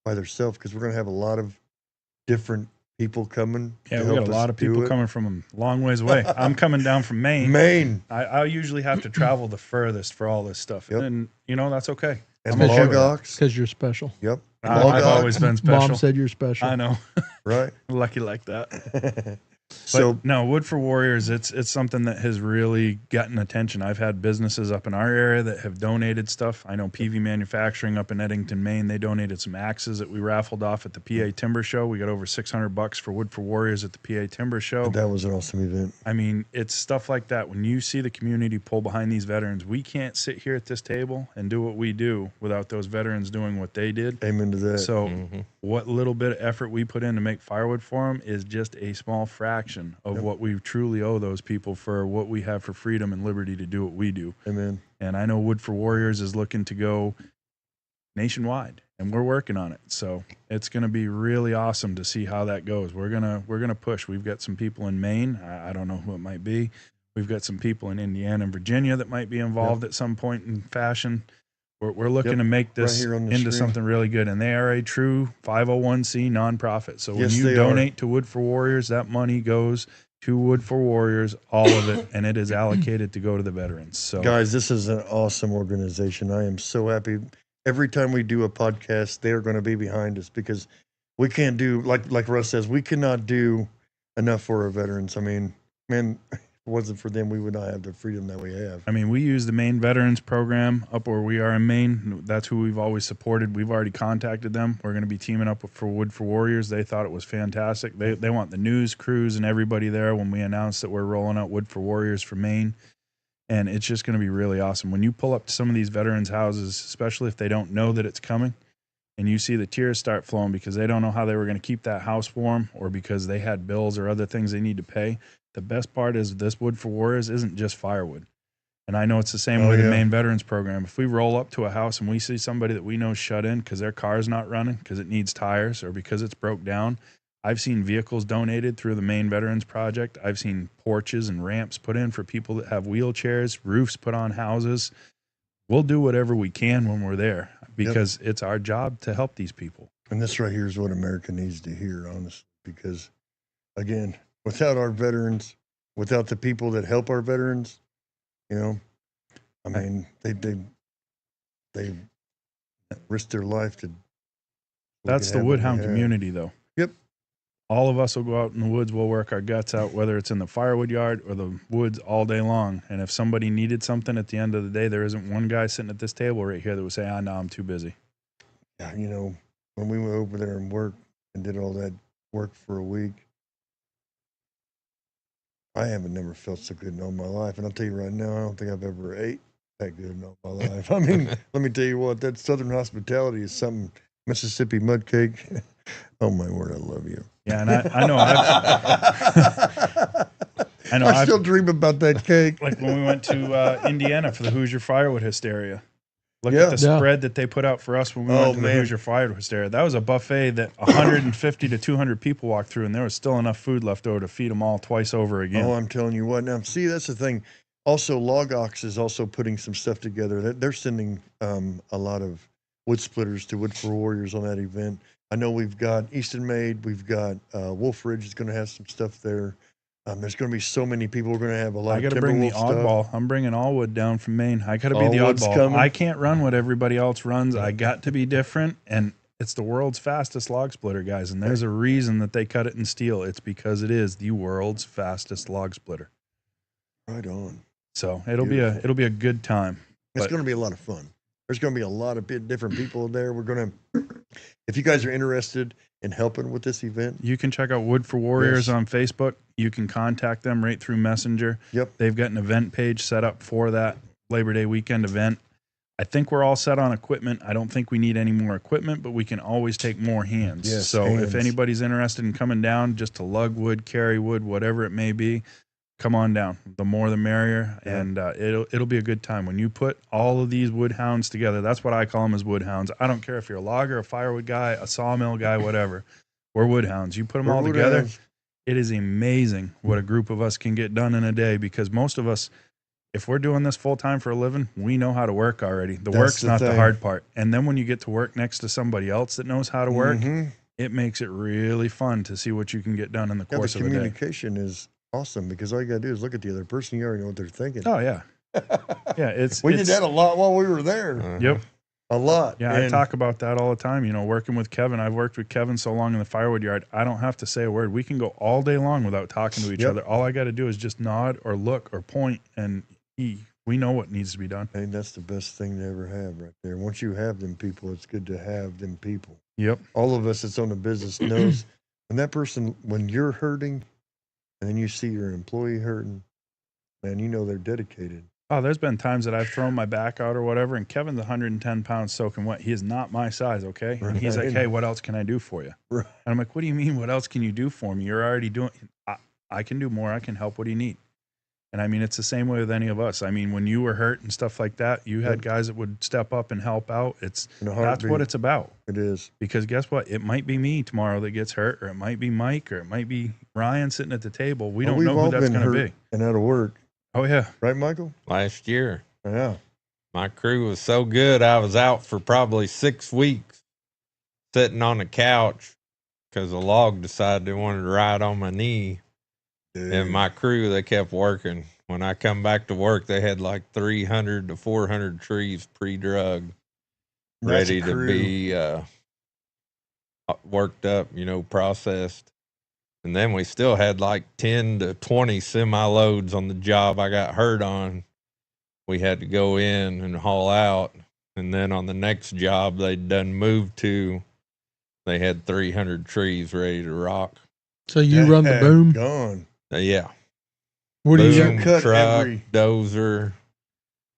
by themselves because we're going to have a lot of different people coming. Yeah, to we help got a us lot of do people it. coming from a long ways away. I'm coming down from Maine. Maine. I usually have to travel the furthest for all this stuff. Yep. And, that's okay. And I'm okay with log that. ox. Because you're special. Yep. I've Log ox, always been special. Mom said you're special. I know. right. Lucky like that. So But no, Woodford Warriors, it's something that has really gotten attention. I've had businesses up in our area that have donated stuff. I know PV Manufacturing up in Eddington, Maine, they donated some axes that we raffled off at the PA Timber Show. We got over $600 for Woodford Warriors at the PA Timber Show. that was an awesome event. I mean, it's stuff like that. When you see the community pull behind these veterans, we can't sit here at this table and do what we do without those veterans doing what they did. Amen to that. So what little bit of effort we put in to make firewood for them is just a small fraction of what we truly owe those people for what we have for freedom and liberty to do what we do. Amen. And I know Woodford Warriors is looking to go nationwide, and we're working on it. So it's going to be really awesome to see how that goes. We're gonna push. We've got some people in Maine. I don't know who it might be. We've got some people in Indiana and Virginia that might be involved at some point in fashion. We're looking to make this here on the into screen. something really good. And they are a true 501c nonprofit. So when Yes, you they donate to Woodford Warriors, that money goes to Woodford Warriors, all of it, and it is allocated to go to the veterans. So Guys, this is an awesome organization. I am so happy. Every time we do a podcast, they are going to be behind us because we can't do, like Russ says, we cannot do enough for our veterans. I mean, man, if it wasn't for them, we would not have the freedom that we have. I mean, we use the Maine Veterans Program up where we are in Maine. That's who we've always supported. We've already contacted them. We're going to be teaming up for Woodford Warriors. They thought it was fantastic. They want the news crews and everybody there when we announced that we're rolling out Woodford Warriors for Maine. And it's just going to be really awesome. When you pull up to some of these veterans' houses, especially if they don't know that it's coming, and you see the tears start flowing because they don't know how they were going to keep that house warm or because they had bills or other things they need to pay. The best part is this Woodford Warriors isn't just firewood. And I know it's the same with the Maine Veterans Program. If we roll up to a house and we see somebody that we know shut in because their car's not running, because it needs tires, or because it's broke down, I've seen vehicles donated through the Maine Veterans Project. I've seen porches and ramps put in for people that have wheelchairs, roofs put on houses. We'll do whatever we can when we're there because it's our job to help these people. And this right here is what America needs to hear, honestly, because, again, without our veterans, without the people that help our veterans, you know, I mean, they risk their life to. That's the Woodhound community, though. Yep. All of us will go out in the woods. We'll work our guts out, whether it's in the firewood yard or the woods all day long. And if somebody needed something at the end of the day, there isn't one guy sitting at this table right here that would say, no, I'm too busy. Yeah, you know, when we went over there and worked and did all that work for a week, I haven't never felt so good in all my life. And I'll tell you right now, I don't think I've ever ate that good in all my life. I mean, let me tell you what, that Southern hospitality is something. Mississippi mud cake. Oh my word, I love you. Yeah, and I know. I still dream about that cake. Like when we went to Indiana for the Hoosier Firewood Hysteria. Look at the spread that they put out for us when we went to the Hoosier Firewood Hysteria. That was a buffet that 150 to 200 people walked through, and there was still enough food left over to feed them all twice over again. Oh, I'm telling you what. Now, see, that's the thing. Also, Log Ox is also putting some stuff together. They're sending a lot of wood splitters to Woodford Warriors on that event. I know we've got Easton Made. We've got Wolf Ridge is going to have some stuff there. There's going to be so many people. We're going to have a lot of Timberwolf stuff. I got to bring the Oddball. I'm bringing all wood down from Maine. I got to be the Oddball. Coming. I can't run what everybody else runs. I got to be different, and it's the world's fastest log splitter, guys. And there's a reason that they cut it in steel. It's because it is the world's fastest log splitter. Right on. So it'll be a good time. It's going to be a lot of fun. There's going to be a lot of different people there. We're going to, if you guys are interested in helping with this event, you can check out Woodford Warriors on Facebook. You can contact them right through Messenger. Yep. They've got an event page set up for that Labor Day weekend event. I think we're all set on equipment. I don't think we need any more equipment, but we can always take more hands. Yes, so if anybody's interested in coming down just to lug wood, carry wood, whatever it may be, come on down. The more the merrier, and it'll be a good time. When you put all of these woodhounds together, that's what I call them as woodhounds. I don't care if you're a logger, a firewood guy, a sawmill guy, whatever. We're woodhounds. You put them all together, it is amazing what a group of us can get done in a day, because most of us, if we're doing this full-time for a living, we know how to work already. The work's not the hard part. And then when you get to work next to somebody else that knows how to work, it makes it really fun to see what you can get done in the course of a day. Communication is awesome, because all you gotta do is look at the other person. You already know what they're thinking. Oh yeah. Yeah. We did that a lot while we were there. Yep. A lot. Yeah. I talk about that all the time. You know, working with Kevin, I've worked with Kevin so long in the firewood yard. I don't have to say a word. We can go all day long without talking to each other. All I got to do is just nod or look or point, and we know what needs to be done. And that's the best thing to ever have right there. Once you have them people, it's good to have them people. Yep. All of us that's on the business knows when that person, when you're hurting, and then you see your employee hurting, man, you know they're dedicated. Oh, there's been times that I've thrown my back out or whatever, and Kevin's 110 pounds soaking wet. He is not my size, okay? And he's like, hey, what else can I do for you? Right. And I'm like, what do you mean, what else can you do for me? You're already doing I can do more. I can help. What do you need? And I mean, it's the same way with any of us. I mean, when you were hurt and stuff like that, you had guys that would step up and help out. That's what it's about. It is. Because guess what? It might be me tomorrow that gets hurt, or it might be Mike, or it might be Ryan sitting at the table. We don't know who that's going to be. And out of work. Oh, yeah. Right, Michael? Last year. Yeah. My crew was so good, I was out for probably 6 weeks sitting on the couch because a log decided they wanted to ride on my knee. Dude. And my crew, they kept working. When I come back to work, they had like 300 to 400 trees pre-drug, ready to be worked up, processed. And then we still had like 10 to 20 semi-loads on the job I got hurt on. We had to go in and haul out. And then on the next job they'd done moved to, they had 300 trees ready to rock. So you run the boom? Gone. Yeah. What do you boom, cut? Truck, dozer.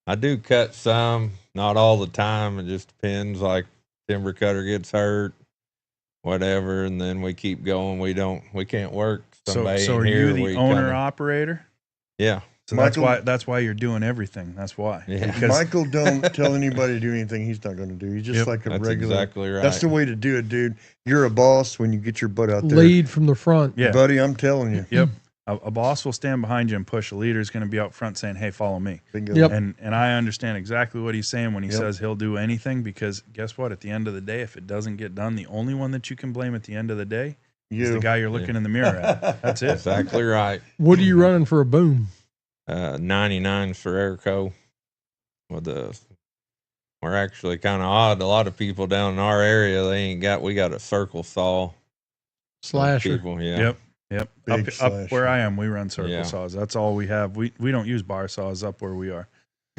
I do cut some, not all the time. It just depends. Like timber cutter gets hurt, whatever, and then we keep going. We can't work. So are you the owner operator? Yeah. So Michael- that's why you're doing everything. That's why. Yeah. Because Michael don't tell anybody to do anything he's not going to do. He's just Yep. like a That's regular. exactly right. That's the way to do it, dude. You're a boss when you get your butt out there. Lead from the front. yeah. Buddy, I'm telling you. Yep. A boss will stand behind you and push. A leader is going to be out front saying, "Hey, follow me." Bingo. Yep. And I understand exactly what he's saying when he Yep. says he'll do anything, because guess what? At the end of the day, if it doesn't get done, the only one that you can blame at the end of the day is the You. guy you're looking in the mirror at. That's it. Exactly right. What are you running for a boom? 99s for Airco. We're actually kind of odd. A lot of people down in our area, we got a circle saw. Slasher. People, yeah. Yep. Big Up slasher. where I am, we run circle Yeah. saws. That's all we have. We don't use bar saws up where we are.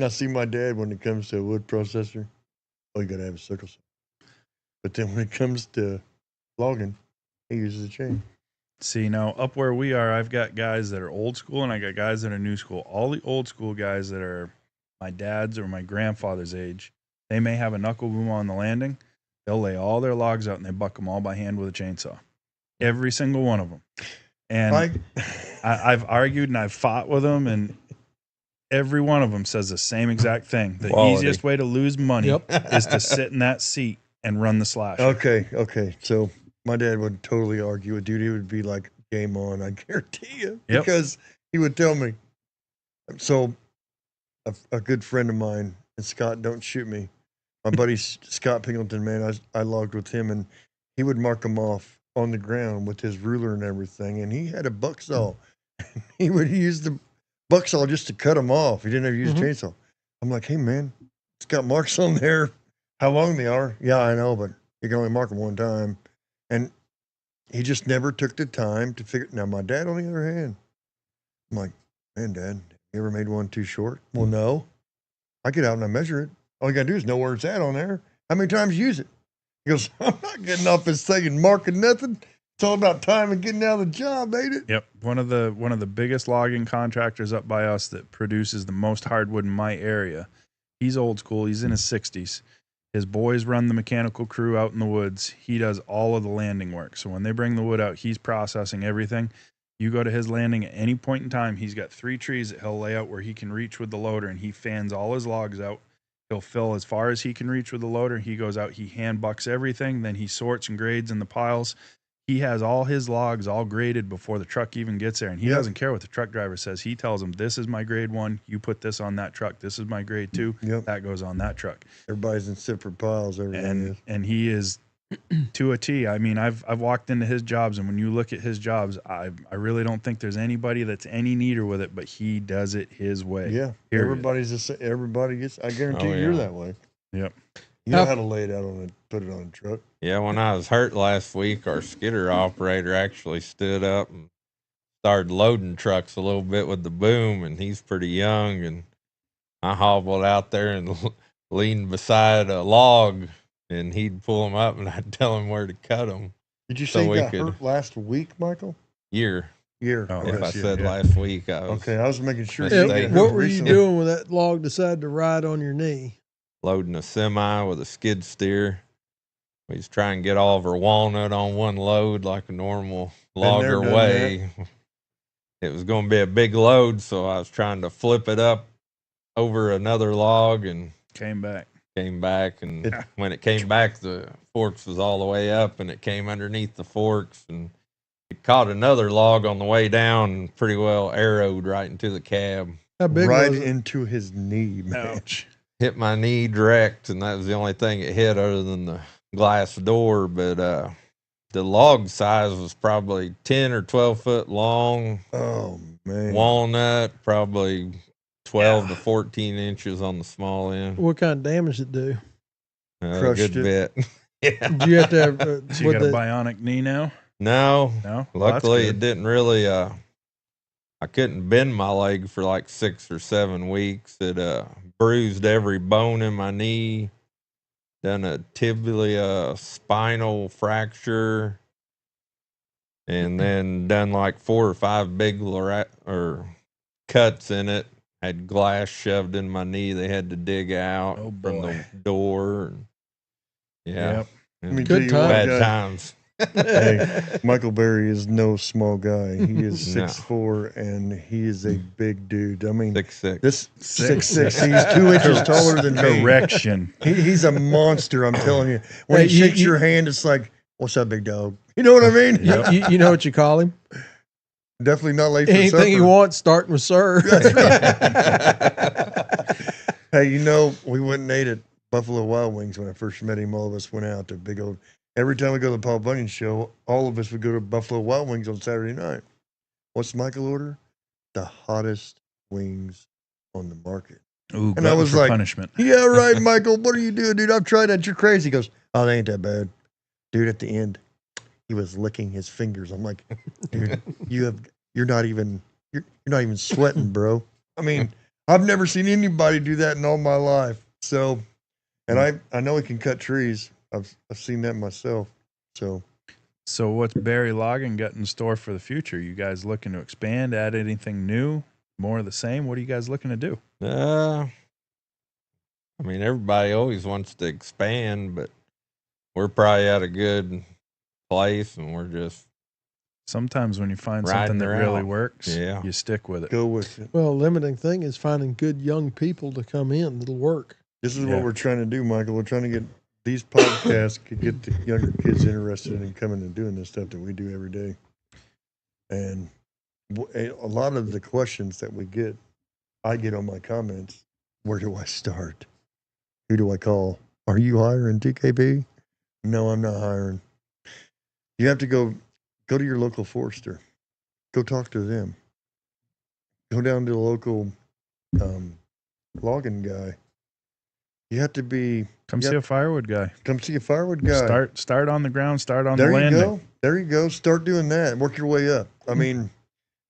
I see my dad when it comes to a wood processor. Oh, you got to have a circle saw. But then when it comes to logging, he uses a chain. See, now up where we are, I've got guys that are old school and I got guys that are new school. All the old school guys that are my dad's or my grandfather's age, they may have a knuckle boom on the landing. They'll lay all their logs out and they buck them all by hand with a chainsaw. Every single one of them. And I've argued and I've fought with them, and every one of them says the same exact thing. The Quality. easiest way to lose money Yep. is to sit in that seat and run the slash. Okay. So my dad would totally argue with dude. He would be like, game on, I guarantee you. Yep. Because he would tell me. So a good friend of mine, and Scott, don't shoot me. My buddy Scott Pingleton, man, I logged with him, and he would mark them off on the ground with his ruler and everything. And he had a buck saw. He would use the buck saw just to cut them off. He didn't ever use a chainsaw. I'm like, hey, man, it's got marks on there. How long they are? Yeah, I know, but you can only mark them one time. And he just never took the time to figure. Now, my dad, on the other hand, I'm like, man, Dad, you ever made one too short? Well, no. I get out and I measure it. All you got to do is know where it's at on there. How many times you use it? He goes, I'm not getting off this thing and marking nothing. It's all about time and getting out of the job, ain't it? Yep. One of the biggest logging contractors up by us that produces the most hardwood in my area. He's old school. He's in his 60s. His boys run the mechanical crew out in the woods. He does all of the landing work. So when they bring the wood out, he's processing everything. You go to his landing at any point in time, he's got 3 trees that he'll lay out where he can reach with the loader, and he fans all his logs out. He'll fill as far as he can reach with the loader. He goes out, he hand bucks everything, then he sorts and grades in the piles. He has all his logs all graded before the truck even gets there, and he doesn't care what the truck driver says. He tells him, this is my grade 1, you put this on that truck. This is my grade 2, that goes on that truck. Everybody's in separate piles. And he is to a T. I mean, I've walked into his jobs, and when you look at his jobs, I really don't think there's anybody that's any neater with it, but he does it his way. Yeah. Period. Everybody gets, I guarantee you're that way. Yep. You know how to lay it out on it, put it on a truck. Yeah, when I was hurt last week, our Skitter operator actually stood up and started loading trucks a little bit with the boom, and he's pretty young, and I hobbled out there and leaned beside a log, and he'd pull them up, and I'd tell him where to cut them. Did you say So you we got hurt last week, Michael? Year. Year. Oh, If yes, I yeah, said yeah. last week, I was Okay, I was making sure. Yeah, you got hurt What were you recently. doing when that log decided to ride on your knee? loading a semi with a skid steer. We was trying to get all of our walnut on one load like a normal logger done way. It was going to be a big load, so I was trying to flip it up over another log and Came back. and when it came back, the forks was all the way up, and it came underneath the forks, and it caught another log on the way down and pretty well arrowed right into the cab. How big Right was it? into his knee, man. Ouch. Hit my knee direct, and that was the only thing it hit other than the glass door. But the log size was probably 10 or 12 foot long. Oh, man. Walnut, probably 12 to 14 inches on the small end. What kind of damage did it do? A Crushed good it. bit. Yeah. Did you have to have, So you got a bionic knee now? No, No? Well, that's luckily good. it didn't really. I couldn't bend my leg for like 6 or 7 weeks. It bruised every bone in my knee, done a tibia spinal fracture, and then done like 4 or 5 big cuts in it. Had glass shoved in my knee. They had to dig out Oh, from boy. the door. Yeah. Yep. Let me Good tell you what, time. Bad guys. times. Hey, Michael Bary is no small guy. He is No. 6'4", and he is a big dude. I mean, 6'6". this 6'6". He's 2 inches taller than me. Correction. He's a monster. I'm telling you. When Hey, he shakes your hand, it's like, "What's up, big dog?" You know what I mean? You know what you call him? Definitely not late for Anything supper. he wants, starting with sir. Hey, you know, we went and ate at Buffalo Wild Wings when I first met him. All of us went out to big old. Every time we go to the Paul Bunyan show, all of us would go to Buffalo Wild Wings on Saturday night. What's Michael order? The hottest wings on the market. Ooh, And I was like, punishment. "Yeah, right, Michael. What are you doing, dude? I've tried that. You're crazy." He goes, "Oh, they ain't that bad, dude." At the end, he was licking his fingers. I'm like, "Dude, you're not even sweating, bro." I mean, I've never seen anybody do that in all my life. So, and I know he can cut trees. I've seen that myself. So what's Bary Logging got in store for the future? You guys looking to expand, add anything new, more of the same? What are you guys looking to do? I mean, everybody always wants to expand, but we're probably at a good place, and we're just Sometimes when you find riding something that her really out. works, Yeah. you stick with it. go with it. Well, limiting thing is finding good young people to come in that'll work. This is Yeah. what we're trying to do, Michael. We're trying to get these podcasts to get the younger kids interested in coming and doing this stuff that we do every day. And a lot of the questions that I get on my comments, where do I start? Who do I call? Are you hiring TKP? No, I'm not hiring. You have to go to your local forester. Go talk to them. Go down to the local logging guy. You have to be Come see a firewood guy. come see a firewood guy. Start on the ground, start on There the you landing. go. There you go. Start doing that. Work your way up. I mean,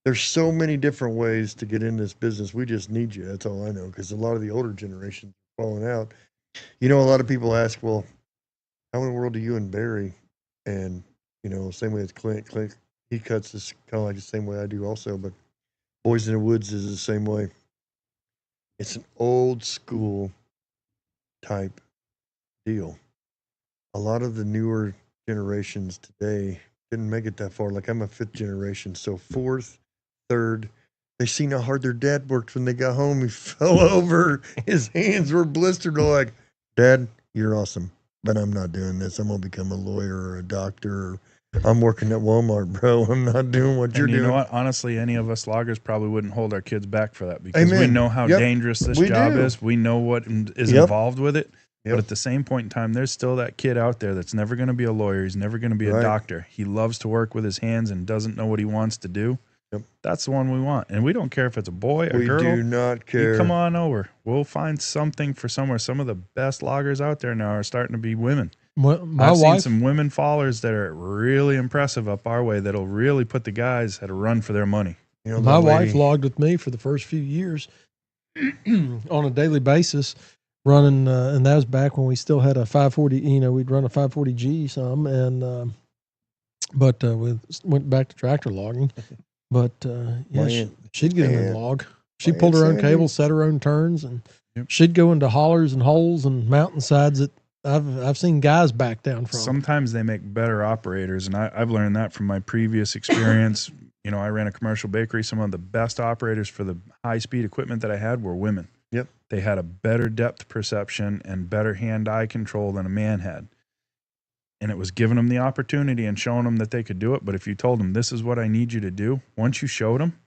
there's so many different ways to get in this business. We just need you. That's all I know. Because a lot of the older generation are falling out. You know, a lot of people ask, well, how in the world do you and Bary? And, you know, same way as Clint, he cuts this kind of like the same way I do also. But Boys in the Woods is the same way. It's an old school type deal. A lot of the newer generations today didn't make it that far. Like I'm a 5th generation, so 4th, 3rd. They seen how hard their dad worked when they got home. He fell over. His hands were blistered. They're like, "Dad, you're awesome, but I'm not doing this. I'm gonna become a lawyer or a doctor. Or I'm working at Walmart, bro. I'm not doing what you're And you doing." know what? Honestly, any of us loggers probably wouldn't hold our kids back for that because we Amen. know how Yep. dangerous this We job do. is. We know what is Yep. involved with it. Yep. But at the same point in time, there's still that kid out there that's never going to be a lawyer. He's never going to be a Right. doctor. He loves to work with his hands and doesn't know what he wants to do. Yep. That's the one we want. And we don't care if it's a boy, a We girl. do not care. You come on over. We'll find something for somewhere. Some of the best loggers out there now are starting to be women. Well, my I've seen wife, some women fallers that are really impressive up our way that'll really put the guys at a run for their money. You know, my that wife lady- logged with me for the first few years on a daily basis, running, and that was back when we still had a 540. You know, we'd run a 540G some, and but we went back to tractor logging. But yeah, My aunt- she'd get in my and aunt- log. She my pulled her Aunt own Sandy. cable, set her own turns, and Yep. she'd go into hollers and holes and mountainsides that I've seen guys back down from. Sometimes they make better operators, and I've learned that from my previous experience. You know, I ran a commercial bakery. Some of the best operators for the high-speed equipment that I had were women. Yep. They had a better depth perception and better hand-eye control than a man had. And it was giving them the opportunity and showing them that they could do it. But if you told them, this is what I need you to do, once you showed them,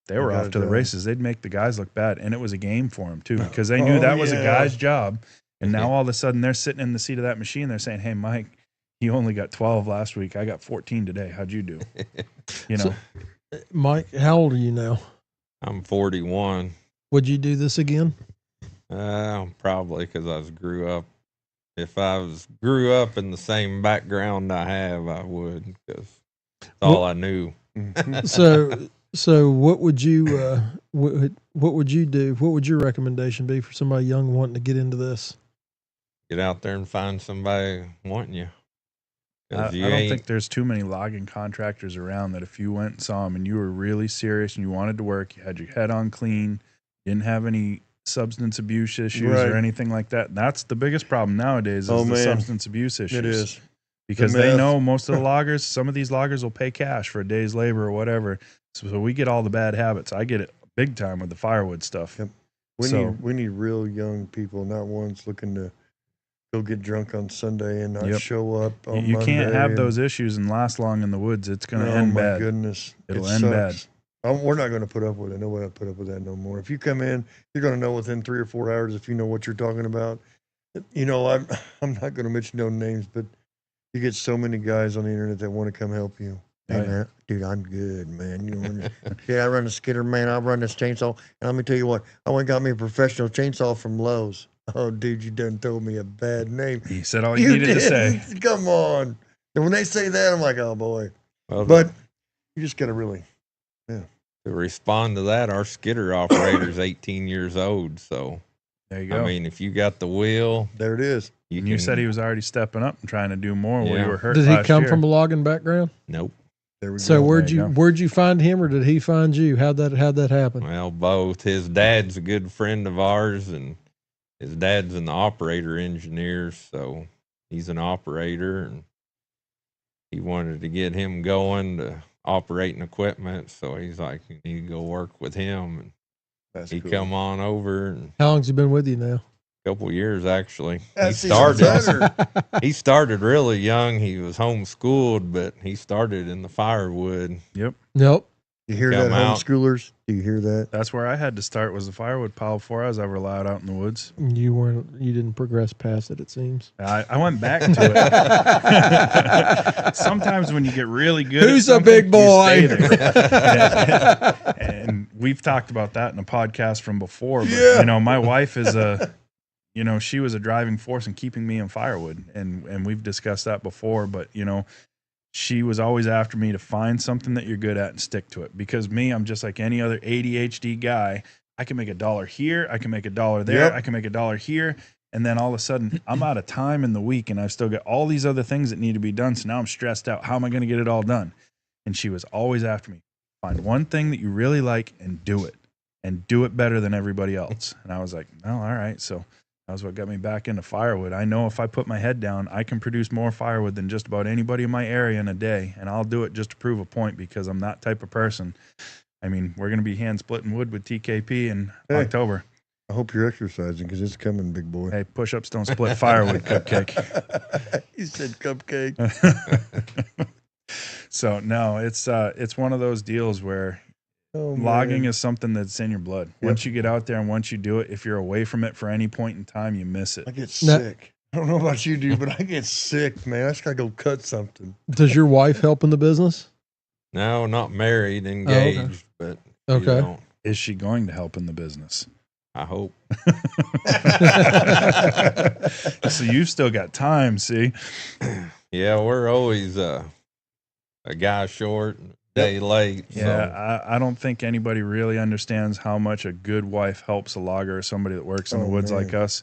they were got off it to the done. races. They'd make the guys look bad. And it was a game for them, too, because they knew Oh, that was a yeah. guy's job. And now all of a sudden they're sitting in the seat of that machine. They're saying, hey, Mike, you only got 12 last week. I got 14 today. How'd you do? You know, Mike, how old are you now? I'm 41. Would you do this again? Probably because grew up. If I grew up in the same background I have, I would, because it's all I knew. So what would you what would you do? What would your recommendation be for somebody young wanting to get into this? Get out there and find somebody wanting you. I 'Cause you don't ain't- think there's too many logging contractors around that if you went and saw them and you were really serious and you wanted to work, you had your head on clean, didn't have any substance abuse issues Right. or anything like that. That's the biggest problem nowadays is Oh, the man. substance abuse issues. It is. because they know most of the loggers, some of these loggers will pay cash for a day's labor or whatever. So we get all the bad habits. I get it big time with the firewood stuff. Yep. We need real young people, not ones looking to go get drunk on Sunday and not show up on You Monday. can't have those issues and last long in the woods. It's going to end bad. Oh, my goodness. It'll end bad. We're not going to put up with it. Nobody will put up with that no more. If you come in, you're going to know within 3 or 4 hours if you know what you're talking about. You know, I'm not going to mention no names, but you get so many guys on the internet that want to come help you. Hey, man, dude, I'm good, man. You know, yeah, I run a Skitter, man. I run this chainsaw. And let me tell you what, I went and got me a professional chainsaw from Lowe's. Oh, dude, you done told me a bad name. He said all you needed to say. Come on. And when they say that, I'm like, oh, boy. Well, but you just got to really, to respond to that, our Skitter Operator is 18 years old. So, there you go. I mean, if you got the wheel. There it is. You said he was already stepping up and trying to do more where you were hurt. Did he come from a logging background? Nope. There we so go. where'd you find him, or did he find you? How'd that happen? Well, both. His dad's a good friend of ours, and his dad's an operator engineer, so he's an operator, and he wanted to get him going to operating equipment. So he's like, you need to go work with him, and he come on over. And how long's he been with you now? Couple years, actually. He started really young. He was homeschooled, but he started in the Firewood. Yep. Nope. You hear that, homeschoolers? Do you hear that? That's where I had to start, was the Firewood pile before I was ever allowed out in the woods. You didn't progress past it seems. I went back to it. Sometimes when you get really good, who's a big boy? And we've talked about that in a podcast from before. But, you know, my wife is she was a driving force in keeping me in Firewood, and we've discussed that before. But you know, she was always after me to find something that you're good at and stick to it. Because I'm just like any other ADHD guy. I can make $1 here, I can make $1 there, I can make $1 here, and then all of a sudden I'm out of time in the week, and I've still got all these other things that need to be done. So now I'm stressed out. How am I going to get it all done? And she was always after me. Find one thing that you really like and do it better than everybody else. And I was like, no, all right. So that was what got me back into Firewood. I know if I put my head down, I can produce more firewood than just about anybody in my area in a day. And I'll do it just to prove a point, because I'm that type of person. I mean, we're going to be hand splitting wood with TKP in October. I hope you're exercising, because it's coming, big boy. Hey, push-ups don't split firewood, cupcake. You said cupcake. So no, it's one of those deals where logging is something that's in your blood. Once you get out there and once you do it, if you're away from it for any point in time, you miss it. I get sick. I don't know about you, dude, but I get sick, man. I just got to go cut something. Does your wife help in the business? No, not married, engaged, but Is she going to help in the business? I hope. So you've still got time, see? Yeah, we're always a guy short, day late. Yeah, so. I don't think anybody really understands how much a good wife helps a logger or somebody that works in the woods like us.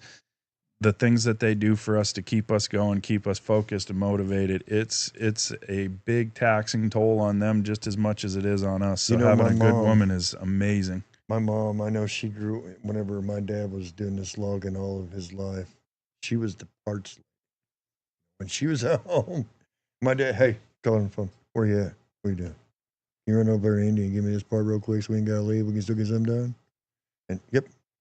The things that they do for us to keep us going, keep us focused and motivated, it's a big taxing toll on them just as much as it is on us. So having a good woman is amazing. My mom, I know she grew, whenever my dad was doing this logging all of his life, she was the parts. When she was at home, my dad, hey, call on the phone. Where you at? What you doing? You run over to Indy and give me this part real quick so we ain't got to leave. We can still get something done. And,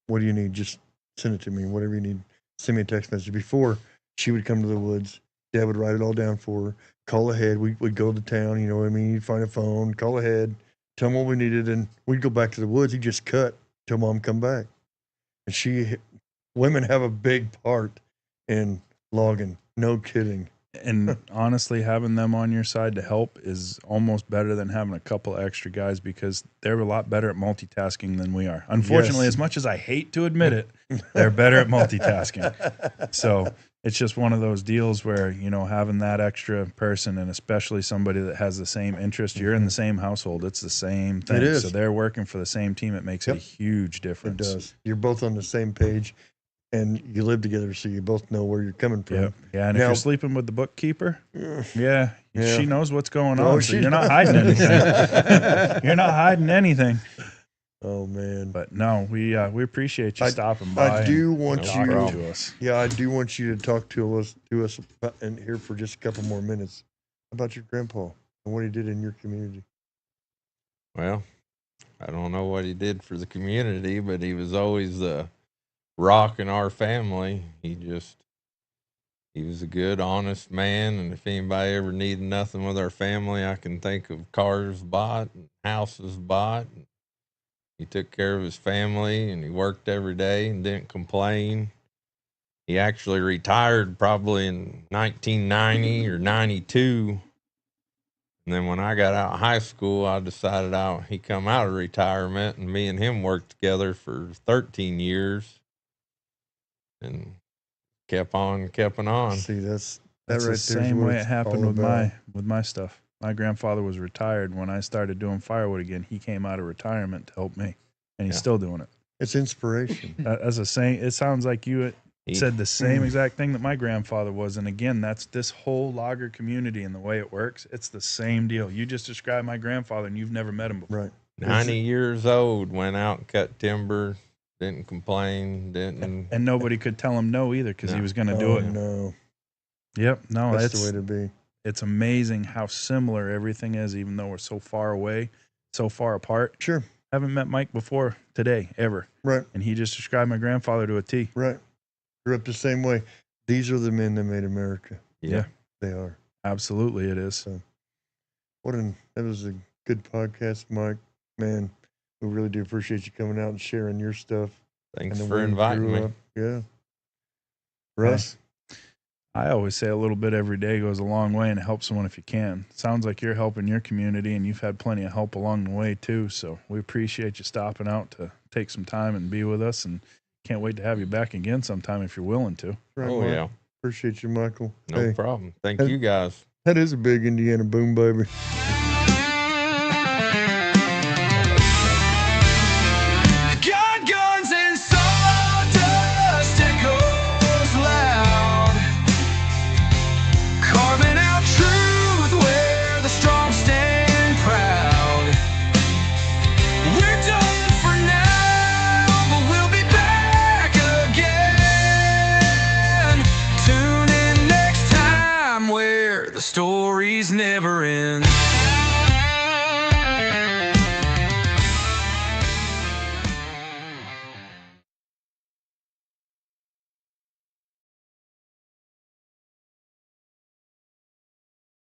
what do you need? Just send it to me, whatever you need. Send me a text message. Before, she would come to the woods. Dad would write it all down for her. Call ahead. We'd go to town, you know what I mean? You'd find a phone, call ahead, tell them what we needed, and we'd go back to the woods. He'd just cut till Mom come back. And women have a big part in logging. No kidding. And honestly, having them on your side to help is almost better than having a couple extra guys, because they're a lot better at multitasking than we are. Unfortunately, as much as I hate to admit it, they're better at multitasking. So it's just one of those deals where, you know, having that extra person, and especially somebody that has the same interest, you're in the same household, it's the same thing. It is. So they're working for the same team. It makes a huge difference. It does. You're both on the same page. And you live together, so you both know where you're coming from. Yeah, and if you're sleeping with the bookkeeper, she knows what's going on. Oh, so you're not hiding anything. You're not hiding anything. Oh man. But no, we appreciate you stopping by. I do want no you problem. to us. Yeah, I do want you to talk to us about, and here for just a couple more minutes about your grandpa and what he did in your community. Well, I don't know what he did for the community, but he was always the rock in our family. He was a good, honest man, and if anybody ever needed nothing with our family, I can think of cars bought and houses bought. He took care of his family, and he worked every day and didn't complain. He actually retired probably in 1990 or 92. And then when I got out of high school, I decided he come out of retirement, and me and him worked together for 13 years and kept on. See, that's That's right the same way it happened with my stuff. My grandfather was retired when I started doing firewood again. He came out of retirement to help me, and he's still doing it. It's inspiration. As a saying, it sounds like you said the same exact thing that my grandfather was. And again, that's this whole logger community and the way it works. It's the same deal. You just described my grandfather, and you've never met him before. Right. 90 years old, went out and cut timber, didn't complain, And nobody could tell him no either because he was going to do it. No. Yep. No, That's the way to be. It's amazing how similar everything is, even though we're so far away, so far apart. Sure. Haven't met Mike before today, ever. Right. And he just described my grandfather to a T. Right. Grew up the same way. These are the men that made America. Yeah. They are. Absolutely, it is. So, that was a good podcast, Mike. Man, we really do appreciate you coming out and sharing your stuff. Thanks and the for way you inviting grew me. up. Yeah. Russ? I always say a little bit every day goes a long way, and help someone if you can. Sounds like you're helping your community, and you've had plenty of help along the way too. So we appreciate you stopping out to take some time and be with us, and can't wait to have you back again sometime if you're willing to. Right, Oh, Mike. yeah. Appreciate you, Michael. No problem. Thank you guys. That is a big Indiana boom, baby. Got guns and sawdust echoes loud, carving out truth where the strong stand proud. We're done for now, but we'll be back again. Tune in next time where the stories never end.